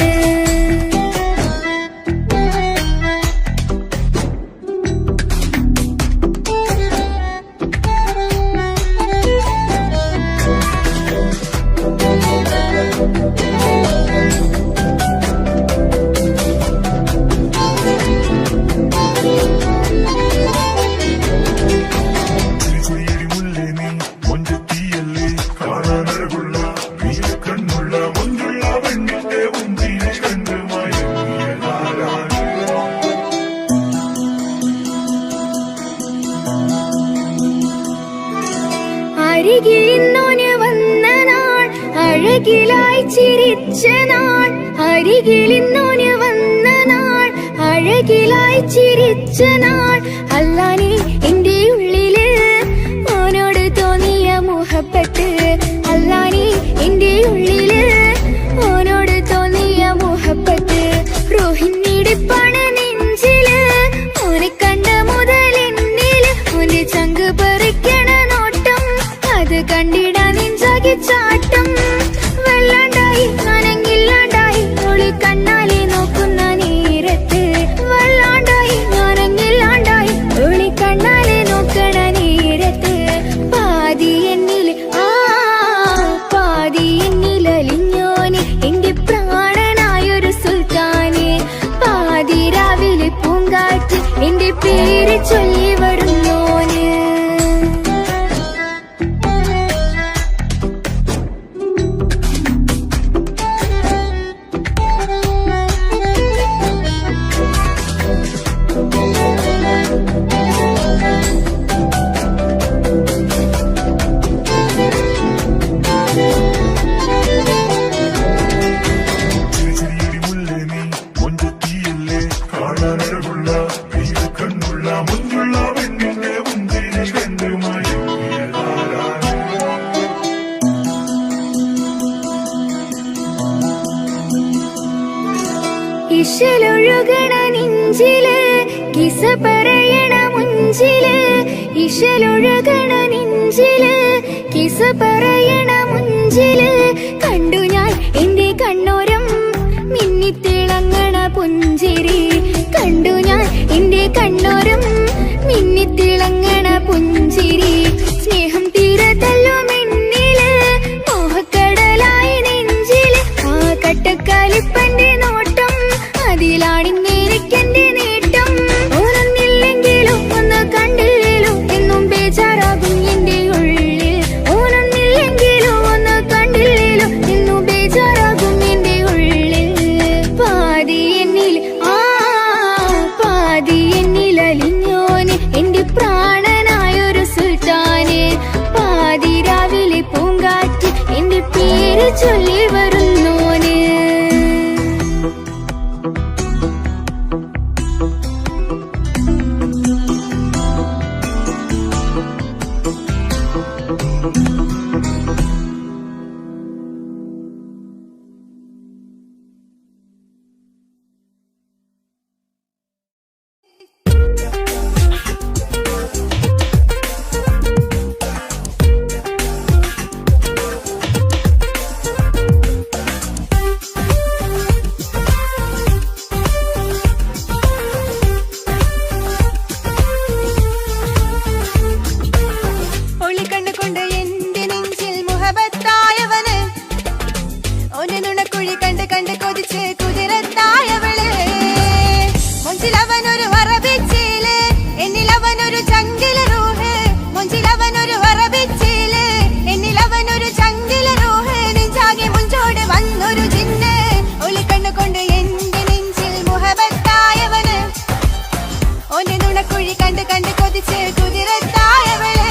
അരികിലിന്നോന് വന്ന നാൾ, അഴകിലായി ചിരിച്ച നാൾ. അരികിലിന്നോന് വന്ന നാൾ, അഴകിലായി ചിരിച്ച നാൾ. അല്ലാനെ എന്റെ ഉള്ളില് ഓനോട് തോന്നിയ മുഹബത്ത്, അല്ലാനെ എന്റെ ഉള്ളില് ഓനോട് തോന്നിയ മുഹബത്ത്. റോഹിണിടിപ്പാണ് നെഞ്ചില്, ഓനെ കണ്ട മുതൽ എന്നില് ഓന്റെ ചങ്ക് പറിക്കണ നോട്ടം, അത് കണ്ടിടാൻ നെഞ്ചാകെ ചാട്ടം. വല്ലാണ്ടായി ഞാനങ്ങില്ലാണ്ടായി ഒളി കണ്ണാലെ നോക്കുന്ന നേരത്ത്, വല്ലാണ്ടായി ഞാനങ്ങില്ലാണ്ടായി ഒളി കണ്ണാലെ നോക്കണ നേരത്ത്. പാതി എന്നില് പാതി എന്നിലലിഞ്ഞോന് എന്റെ പ്രാണനായൊരു സുൽത്താന്, പാതിരാവിലെ പൂങ്കാറ്റ് എന്റെ പേര് ചൊല്ലി വരുന്നോന്. ഇശലൊഴുകണ നെഞ്ചില് കിസ പറയണ മുഞ്ചില്, ഇശലൊഴുകണ നെഞ്ചില് കിസ പറയണ മുഞ്ചില്. കണ്ടു ഞാൻ എന്റെ കണ്ണോരം മിന്നിത്തിളങ്ങണ പുഞ്ചിരി, കണ്ടു ഞാൻ എന്റെ കണ്ണോരം മിന്നിത്തിളങ്ങണ പുഞ്ചിരി. സ്നേഹം തീരതല്ലോ എന്നില്, മോഹക്കടലായി നെഞ്ചില് ആ കട്ടക്കാലിപ്പന്റെ നോട്ടം, അതിലാണിന്നെനിക്കെന്റെ നേട്ടം. ഓനൊന്നില്ലെങ്കിലും ഒന്ന് കണ്ടില്ലേലും എന്നും ബേജാറാകും എന്റെ ഉള്ളിൽ, ഓനൊന്നില്ലെങ്കിലും ഒന്ന് കണ്ടില്ലേലും എന്നും ബേജാറാകും എന്റെ ഉള്ളിൽ. പാതി എന്നിൽ പാതി എന്നിലലിഞ്ഞോന് എന്റെ പ്രാണനായൊരു സുൽത്താന്, പാതിരാവിലെ പൂങ്കാറ്റ് എന്റെ പേര് ചൊല്ലി വരുന്നോന്. കുഴി കണ്ട് കണ്ട് കൊതിച്ച് കുതിരത്തായവള് മൊഞ്ചിലവനൊരു വറബിച്ചില് എന്നിലവനൊരു ചങ്കില റൂഹ് മൊഞ്ചിലവനൊരു വറബിച്ചില് എന്നിലവനൊരു ചങ്കില റൂഹ് നെഞ്ചാകെ മുഞ്ചോട് വന്നൊരു ജിന്ന് ഒളിക്കണ്ണു കൊണ്ട് എന്റെ നെഞ്ചിൽ മുഹബത്തായവന് ഓന്റെ നുണക്കുഴി കണ്ട് കണ്ട് കൊതിച്ച് കുതിരത്തായവള്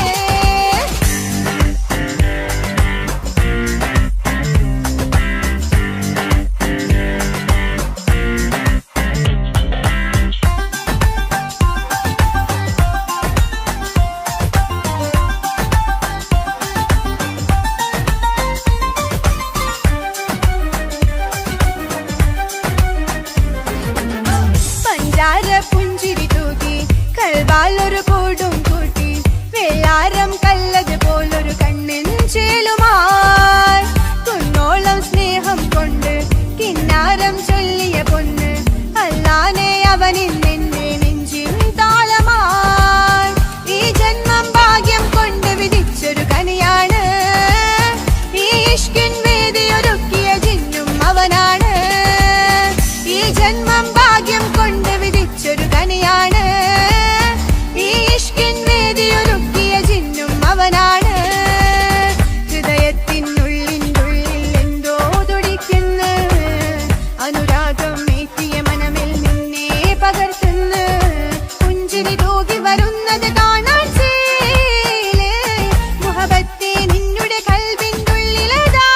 പുഞ്ചിരി തൂക്കി കൽവാലൊരു കൂടും കൂട്ടി വെള്ളാരം കല്ലത് പോലൊരു കണ്ണിൻ ചേലുമായി കുന്നോളം സ്നേഹം കൊണ്ട് കിന്നാരം ചൊല്ലിയ പൊന്ന് അല്ലാനെ അവനിൽ നിന്നെ നെഞ്ചിൻ താളമായി ഈ ജന്മം ഭാഗ്യം കൊണ്ട് വിധിച്ചൊരു കനിയാണ് ഈ ഇഷ്കിൻ വേദിയൊരുക്കിയ ജിന്നും അവനാണ് ഈ ജന്മം ഭാഗ്യം കൊണ്ട് വിധിച്ചൊരു കനിയാണ് ഈ ഇഷ്കിൻ വേദിയൊരുക്കിയ ജിന്നും അവനാണ് ഹൃദയത്തിനുള്ളിനുള്ളിൽ എന്തോ തുടിക്കുന്നു അനുരാഗം ഏറ്റിയ മനമിൽ നിന്നെ പകർത്തുന്നു പുഞ്ചിരി തൂകി വരുന്നത് കാണാൻ ചേല് മുഹബത്തെ നിന്നുടെ കൽബിനുള്ളിലതാര്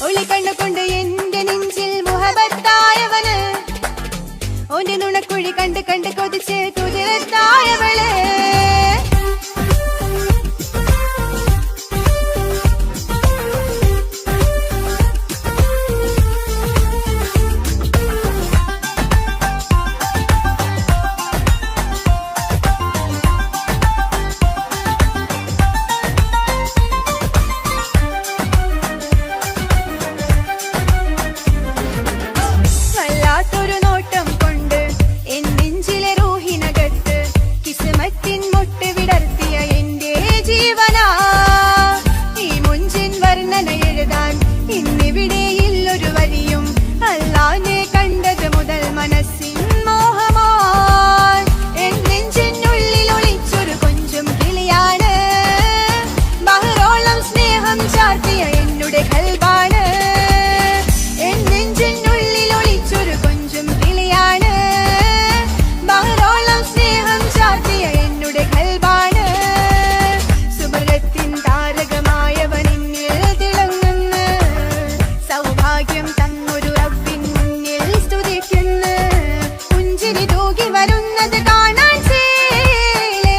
ഒളി കണ്ണുകൊണ്ട് എന്റെ നെഞ്ചിൽ മുഹബത്തായവന് ഓന്റെ നുണക്കുഴി കണ്ട് കണ്ട് കൊതിച്ച് കുതിരത്തായവള് വല്ലാത്തൊരു നോട്ടം കൊണ്ട് എൻ നെഞ്ചിലെ റൂഹിനകത്ത് കിസ്മത്തിൻ മുട്ട് വിടർത്തിയ എന്റെ ജീവനാ ഈ മുഞ്ചിൻ വർണ്ണന എഴുതാൻ ഇന്നിവിടെയില്ലൊരു വരിയും അല്ലാനെ കണ്ടത് മുതൽ മനസ്സിൻ മോഹമായി എൻ നെഞ്ചിനുള്ളിൽ ഒളിച്ചൊരു കൊഞ്ചും കിളിയാണ് ബഹറോളം സ്നേഹം ചാർത്തിയ എന്നുടെ കൽബാണ് എൻ നെഞ്ചിനുള്ളിൽ ഒളിച്ചൊരു കൊഞ്ചും കിളിയാണ് ബഹറോളം സ്നേഹം ചാർത്തിയ എന്നുടെ കൽബാണ് സുബലത്തിൻ താരകമായവനിന്നിൽ തിളങ്ങുന്നു സൗഭാഗ്യം തന്നൊരു റബ്ബിൻ മുന്നിൽ സ്തുതിക്കുന്നു പുഞ്ചിരി തൂകി വരുന്നത് കാണാൻ ചേല്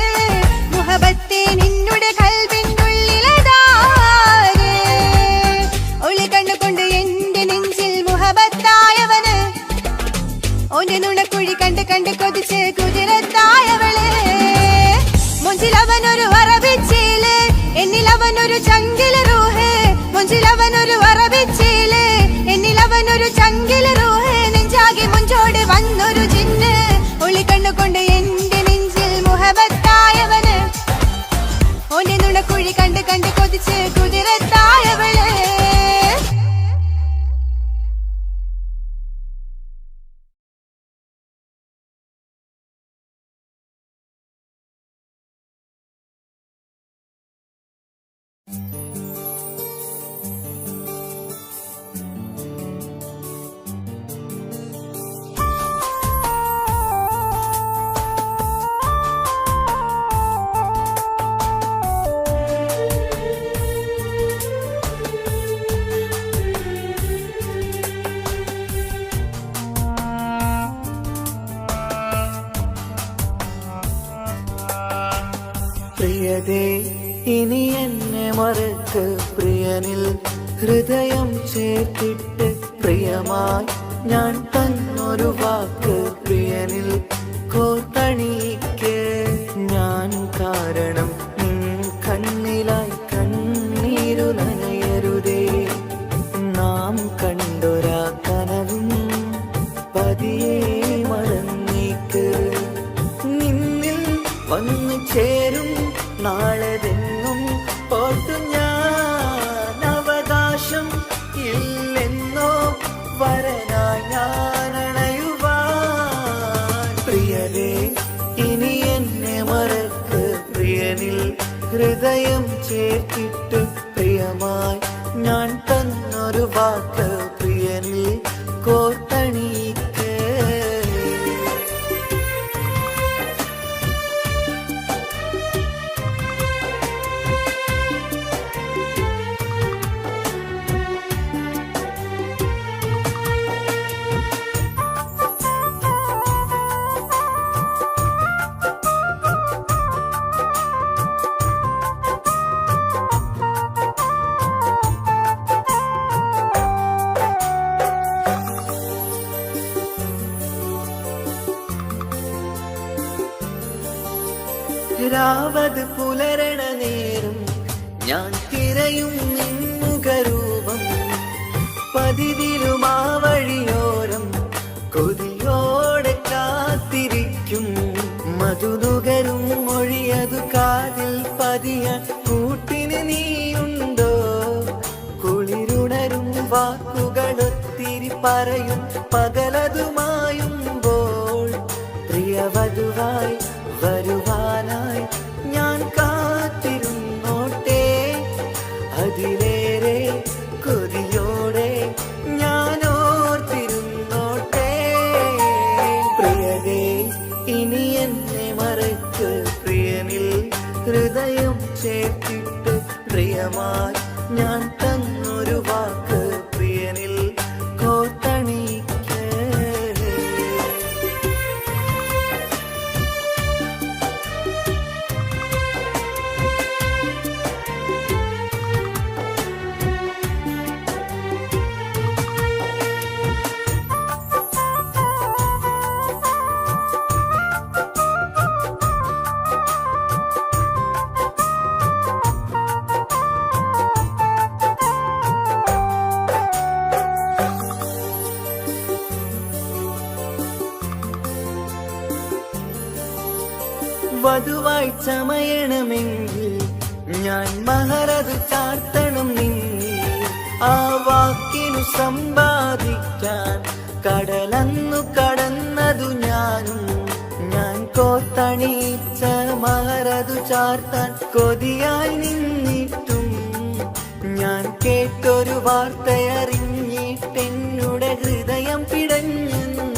മുഹബത്തെ നിന്നുടെ കൽബിനുള്ളിലതാര് ഒളി കണ്ണുകൊണ്ട് എന്റെ നെഞ്ചിൽ മുഹബത്തായവന് ഓന്റെ നുണക്കുഴി കണ്ട് കണ്ട് കൊതിച്ച് കുതിരത്തായവള് മൊഞ്ചിലവനൊരു വറബിച്ചില് എന്നിലവനൊരു ചങ്കില റൂഹ് മൊഞ്ചിലവനൊരു വറബിച്ചില് എന്നിലവനൊരു ചങ്കില റൂഹ് നെഞ്ചാകെ മുഞ്ചോട് വന്നൊരു ജിന്ന് ഒളി കണ്ണുകൊണ്ട് എന്റെ നെഞ്ചിൽ മുഹബത്തായവന് ഓന്റെ നുണക്കുഴി കണ്ട് കണ്ട് കൊതിച്ച് കുതിരത്തായവള് പ്രിയതേ ഇനി എന്നെ മറക്ക് പ്രിയനിൽ ഹൃദയം ചേർത്തിട്ട് പ്രിയമായി ഞാൻ തന്നൊരു വാക്ക് പ്രിയനിൽ കോർത്തണിക്ക് ഞാൻ കാരണം നിൻ കണ്ണിലായി കണ്ണീരു നനയരുതേ നാം കണ്ടൊരാ കനവും പതിയെ മറന്നേക്ക് നിന്നിൽ വന്നു ചേരും നാളെതെങ്ങും ഓർത്തു ഞാൻ അവകാശം ഹൃദയം ചേർത്തിട്ട് പ്രിയമായി ഞാൻ തന്നൊരു വാക്ക് പ്രിയനിൽ കോർത്തണിക്ക്. രാവത് പുലരണ നേരം ഞാൻ തിരയും നിൻമുഖരൂപം. പതിവിലും ആ വഴിയോരം കൊതിയോടെ കാത്തിരിക്കും. മധുനുകരും മൊഴിയതു കാതിൽ പതിയാൻ കൂട്ടിന് നീയുണ്ടോ? കുളിരുണരും വാക്കുകളൊത്തിരി പറയും പകലതുമായുമ്പോൾ. പ്രിയവധുവായി വരുവാനായി ഞാൻ കാത്തിരുന്നോട്ടെ. അതിലേറെ കൊതിയോടെ ഞാൻ ഓർത്തിരുന്നോട്ടെ. പ്രിയതേ ഇനി എന്നെ മറക്ക് പ്രിയനിൽ ഹൃദയം ചേർത്തിട്ട് പ്രിയമായി ഞാൻ തന്നൊരു വാക്ക് പ്രിയനിൽ കോർത്തണിക്ക്. വധുവായി ചമയണമെങ്കിൽ ഞാൻ മഹറത് ചാർത്തണം നിന്നിൽ. ആ വാക്കിനു സമ്പാദിക്കാൻ കടലന്നു കടന്നതു ഞാനും. ഞാൻ കോത്തണിച്ച മഹറതു ചാർത്താൻ കൊതിയായി നിന്നിട്ടും ഞാൻ കേട്ടൊരു വാർത്തയറിഞ്ഞിട്ടെന്നുടെ ഹൃദയം പിടഞ്ഞെന്നും.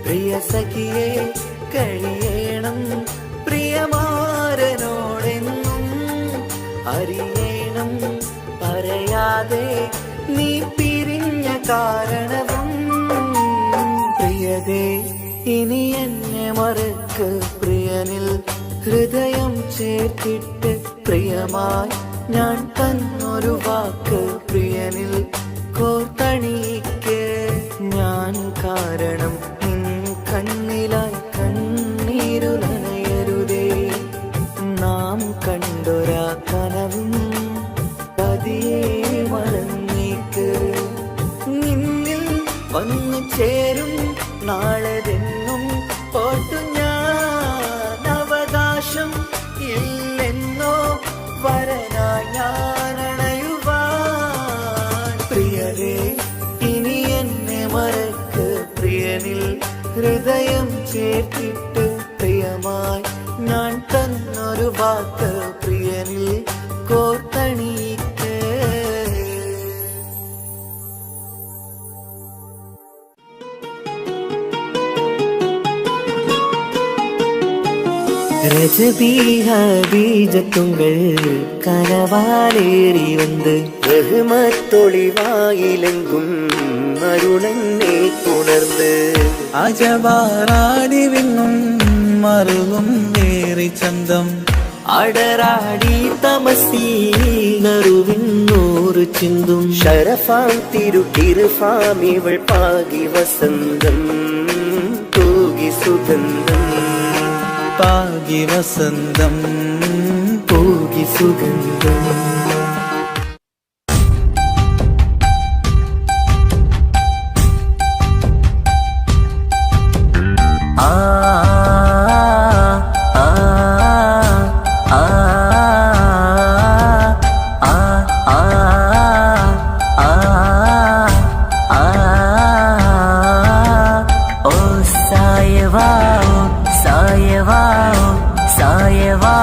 പ്രിയ സഖിയെ കഴിയണം പ്രിയമാരനോടെന്നും. അറിയണം പറയാതെ നീ പിരിഞ്ഞ കാരണവും. പ്രിയതേ ഇനി എന്നെ മറക്ക് പ്രിയനിൽ ഹൃദയം ചേർത്തിട്ട് പ്രിയമായി ഞാൻ തന്നൊരു വാക്ക് പ്രിയനിൽ കോർത്തണിക്ക്. ഞാൻ കാരണം നിൻ കണ്ണിലായി കണ്ണീരു നനയരുതേ. നാം കണ്ടൊരാ കനവും പതിയെ മറന്നേക്ക്. നിന്നിൽ വന്നു ചേരും നാളെതെന്നും ഓർത്തു ഞാൻ. അവകാശം ഇല്ലെന്നോ വരനായി ഞാൻ അണയുവാൻ. പ്രിയരേ ഇനി എന്നെ മറക്ക് പ്രിയനിൽ ഹൃദയം ചേർത്തിട്ട് പ്രിയമായി ഞാൻ തന്നൊരു വാക്ക് പ്രിയനിൽ കോർത്തണിക്ക്. ரஜபீஜத்துங்கள் கனவாலேறி வந்து ரஹ்மத்தொளிவாயிலெங்கும் அருளென்னே புணர்ந்து അജവാറാടി വിണ്ണും മറുകും ഏറി ചന്തം. അടരാടി തമസീനറുവിന്നൂറ് ചിന്തും. ഷരഫാം തിരുട്ടിരുഫാമിവൾ പാകി വസന്തം തൂകി സുഗന്ധം. പാകി വസന്തം തൂകി സുഗന്ധം. സായവാ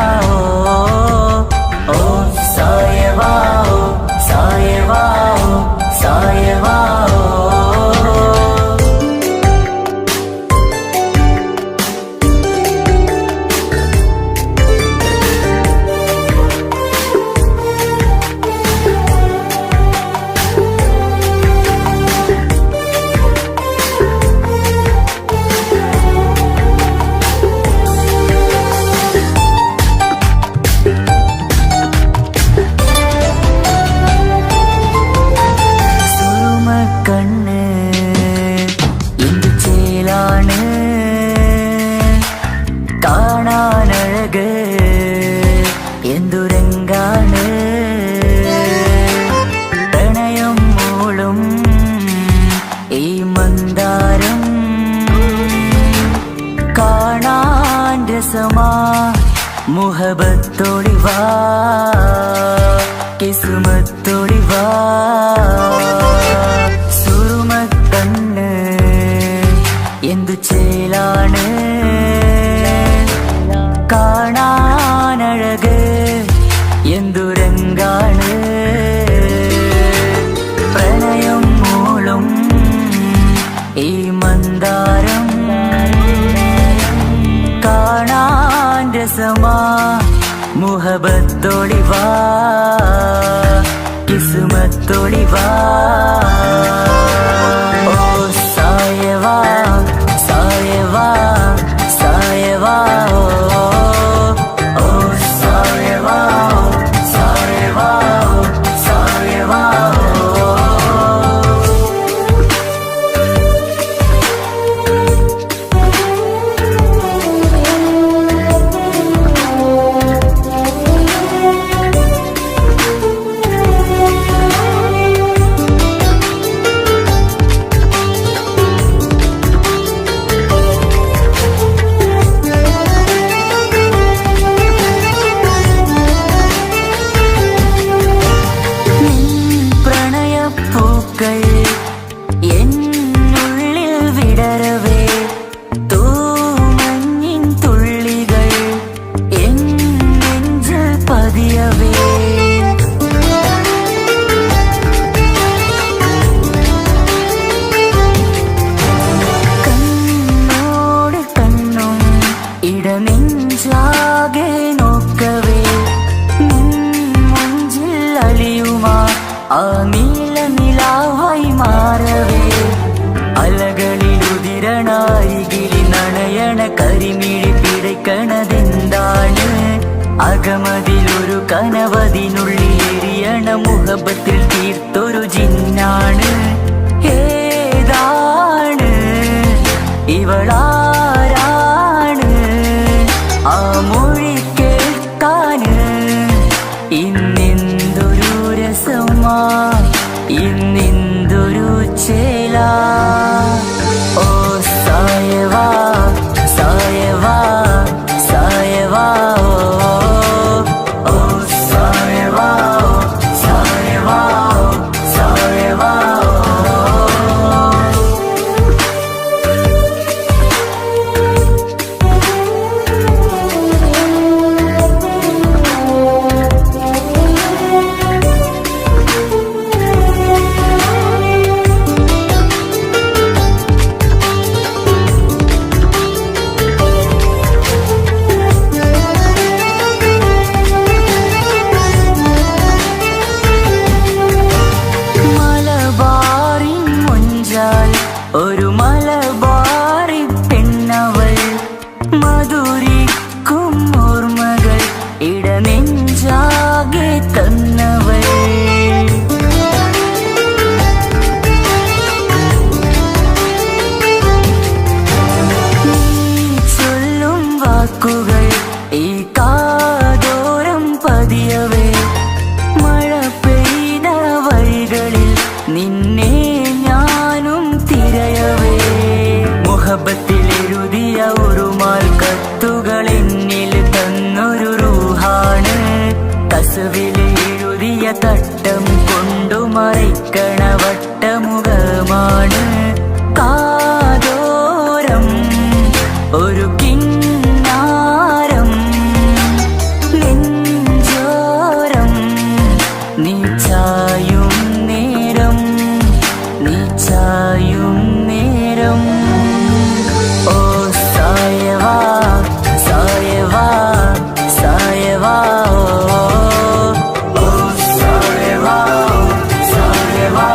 കിസ്മത്തൊളിവാ ഓ സായവാ സായവാ സായവാ ഓ സായവാ സായവാ സായവാ എന്നുള്ളിൽ വിടരവേ തൂമഞ്ഞിൻ തുള്ളികൾ എൻ നെഞ്ചിൽ പതിയവേ കണ്ണോട് കണ്ണും ഇടനെഞ്ചാകെ നോക്കവേ മുഞ്ചിൽ അലിയുമാ ആ നീല നിലാവായി മാറവേ അലകളിലുതിരണാരികിലി നണയണ കരിമിഴി പിടയ്ക്കണതെന്താണ് അകമതിലൊരു കനവതിനുള്ളിൽ എരിയണ മുഹബത്തിൽ തീർത്തൊരു ജിന്നാണ് ഏതാണ് ഇവളാരാണ് ആ മൊഴി കേൾക്കാന് ഇന്നെന്തൊരു രസമാ ഇന്നെന്തൊരു ചേല ഓ സായവാ സായവാ സായവാ ഓ സായവാ സായവാ സായവാ മലബാറിൻ മുഞ്ചാൽ ഒരു മലബാറി പെണ്ണവൾ മധുരിക്കും ഓർമ്മകൾ ഇടനെഞ്ചാകെ തന്നവൾ നീ ചൊല്ലും വാക്കുകൾ ഈ കാതോരം പതിയവേ മഴ പെയ്ത വഴികളിൽ നിന്നെ ഞാനും തിരയവേ മുഹബത്തിൽ എഴുതിയ ഒരു മാൽ കത്തുകൾ എന്നിൽ തന്നൊരു റൂഹാണ് കസവിൽ എഴുതിയ തട്ടം കൊണ്ടു മറയ്ക്കണ വട്ടമുഖമാണ് കാതോരം ഒരു കിന്നാരം നെഞ്ചോരം നീ ചായും നേരം നീ ചായും നേരം ഓ സായവാ സായവാ സായവാ ഓ സായവാ സായവാ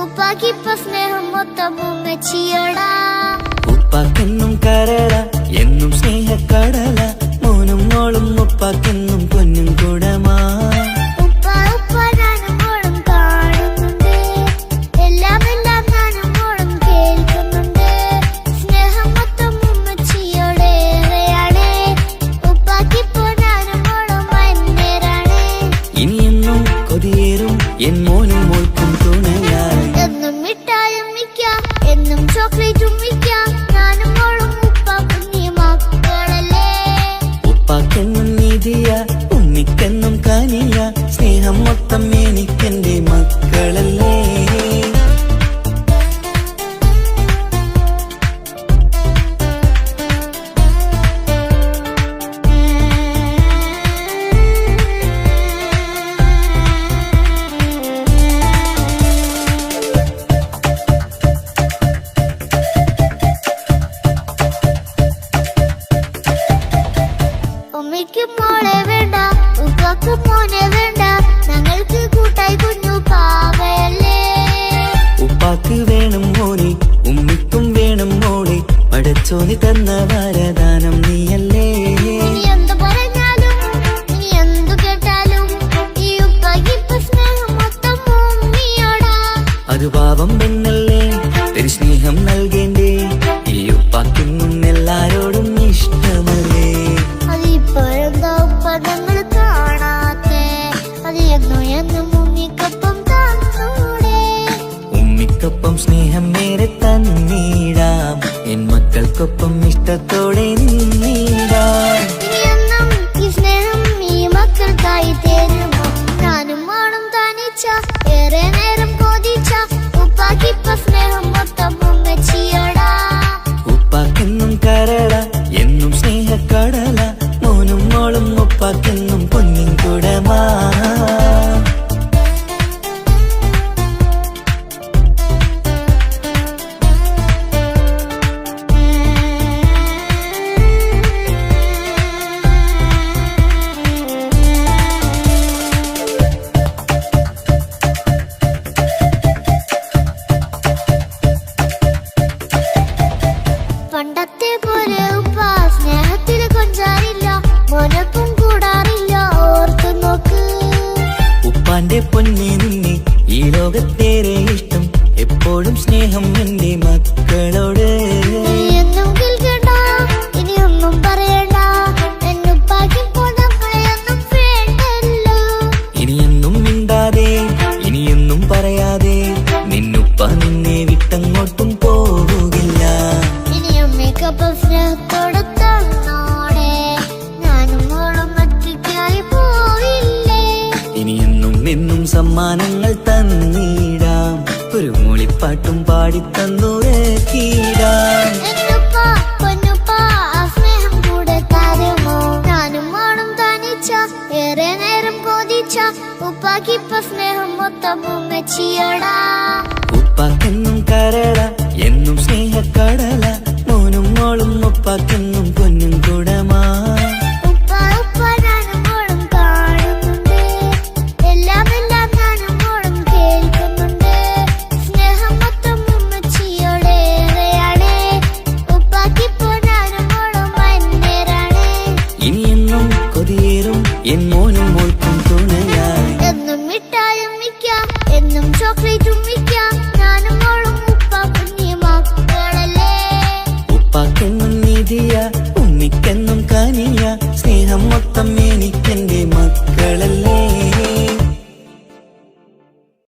ഉപ്പാക്കിപ്പ സ്നേഹം മൊത്തം ഉമ്മച്ചിയോടാ. ഉപ്പാക്കെന്നും കരള എന്നും സ്നേഹക്കടല മോനും മോളും ഉപ്പാക്കെന്നും പൊന്നും കുടമാ. ഉപ്പ ഉപ്പ ഞാനും മോളും കാണുന്നുണ്ട്, എല്ലാം എല്ലാം ഞാനും മോളും കേൾക്കുന്നുണ്ട്. സ്നേഹം മൊത്തം ഉമ്മച്ചിയോടേറെയാണ്, ഉപ്പാക്കിപ്പോ ഞാനും മോളും വന്നേരാണ്. ഇനിയെന്നും കൊതിയേറും എൻ മോനും മോൾക്കും തുണയായി. എന്നും മിഠായും മിക്കാം, എന്നും ചോക്ലേറ്റും മിക്കാം, ഞാനും മോളും ഉപ്പ കുഞ്ഞി മക്കളല്ലേ. ഉപ്പാക്കെന്നും നീതിയ ഉണ്ണിക്കെന്നും കാനിയ സ്നേഹം മൊത്തം എനിക്കെന്റെ മക്കളല്ലേ. ഉമ്മയ്ക്ക് മോളെ വേണ്ട, ഉപ്പാക്ക് മോനെ വേണ്ട, ഞങ്ങൾക്ക് കൂട്ടായി കുഞ്ഞു പാവയല്ലേ. ഉപ്പാക്ക് വേണം മോനെ, ഉമ്മിക്കും വേണം മോളെ, പടച്ചോനി തന്ന വരദാനം നീയല്ലേ. ഇനി എന്ത് പറഞ്ഞാലും ഇനി എന്തു കേട്ടാലും ഈ ഉപ്പാക്കിപ്പ സ്നേഹം മൊത്തം ഉമ്മിയോടാ. അത് പാവം പെണ്ണല്ലേ, ഒരു സ്നേഹം നൽകേണ്ടേ, ഈ ഉപ്പാക്കിന്നും എല്ലാരോടും ഇഷ്ടമല്ലേ. അതിപ്പോഴെന്താ ഉപ്പ ഞങ്ങൾ കാണാത്തെ, അത് എന്നും എന്നും ഉമ്മിക്കൊപ്പം തന്നൂടെ. ഉമ്മിക്കൊപ്പം സ്നേഹം നേരെ തന്നീടാം, എൻ മക്കൾക്കൊപ്പം ഇഷ്ടത്തോടെ നിന്നീടാം. ഇനി എന്നും ഈ സ്നേഹം ഈ മക്കൾക്കായി തരുമോ. ഞാനും മോളും തനിച്ച ഏറെ നേരം കൊതിച്ച ഉപ്പാക്കിപ്പ സ്നേഹം മൊത്തം ഉമ്മച്ചിയോടാ. ഉപ്പാക്കെന്നും കരള എന്നും സ്നേഹക്കടല മോനും മോളും ഉപ്പാക്കെന്നും പൊന്നിൻ കുടമാ. പണ്ടത്തെ പോലെ ഉപ്പ സ്നേഹത്തിൽ കൊഞ്ചാറില്ല, മോനെ എന്നും സമ്മാനങ്ങൾ തന്നിടാം, ഒരു മൂളിപ്പാട്ടും പാടിത്തന്നുറക്കിടാം. എന്നുപ്പ പൊന്നുപ്പ ആ സ്നേഹം കൂടെ തരുമോ? ഞാനും മോളും തനിച്ച ഏറെ നേരം കൊതിച്ച ഉപ്പാക്കിപ്പ സ്നേഹം മൊത്തം ഉമ്മച്ചിയോടാ. ഉപ്പാക്കെന്നും കരള എന്നും സ്നേഹക്കടല, മോനും മോളും ഉപ്പാക്കെന്നും പൊന്നും കുടമാ. ഉപ്പ ഉപ്പ ഞാനും മോളും കാണുന്നുണ്ട്, എല്ലാം എല്ലാം ഞാനും മോളും കേൾക്കുന്നുണ്ട്. സ്നേഹം മൊത്തം ഉമ്മച്ചിയോടേറെയാണ്, ഉപ്പാക്കിപ്പോ ഞാനും മോളും അന്യരാണ്. ഇനിയെന്നും കൊതിയേറും എൻ മോനും മോൾക്കും തുണയായി. എന്നും മിഠായും മിക്കാം, എന്നും ചോക്ലേറ്റും മിക്കാം, ഞാനും മോളും ഉപ്പ കുഞ്ഞി മക്കളല്ലേ. ഉപ്പാക്കെന്നും നിധിയ ഉമ്മിക്കെന്നും കനിയ, സ്നേഹം മൊത്തം എനിക്കെന്റെ മക്കളല്ലേ.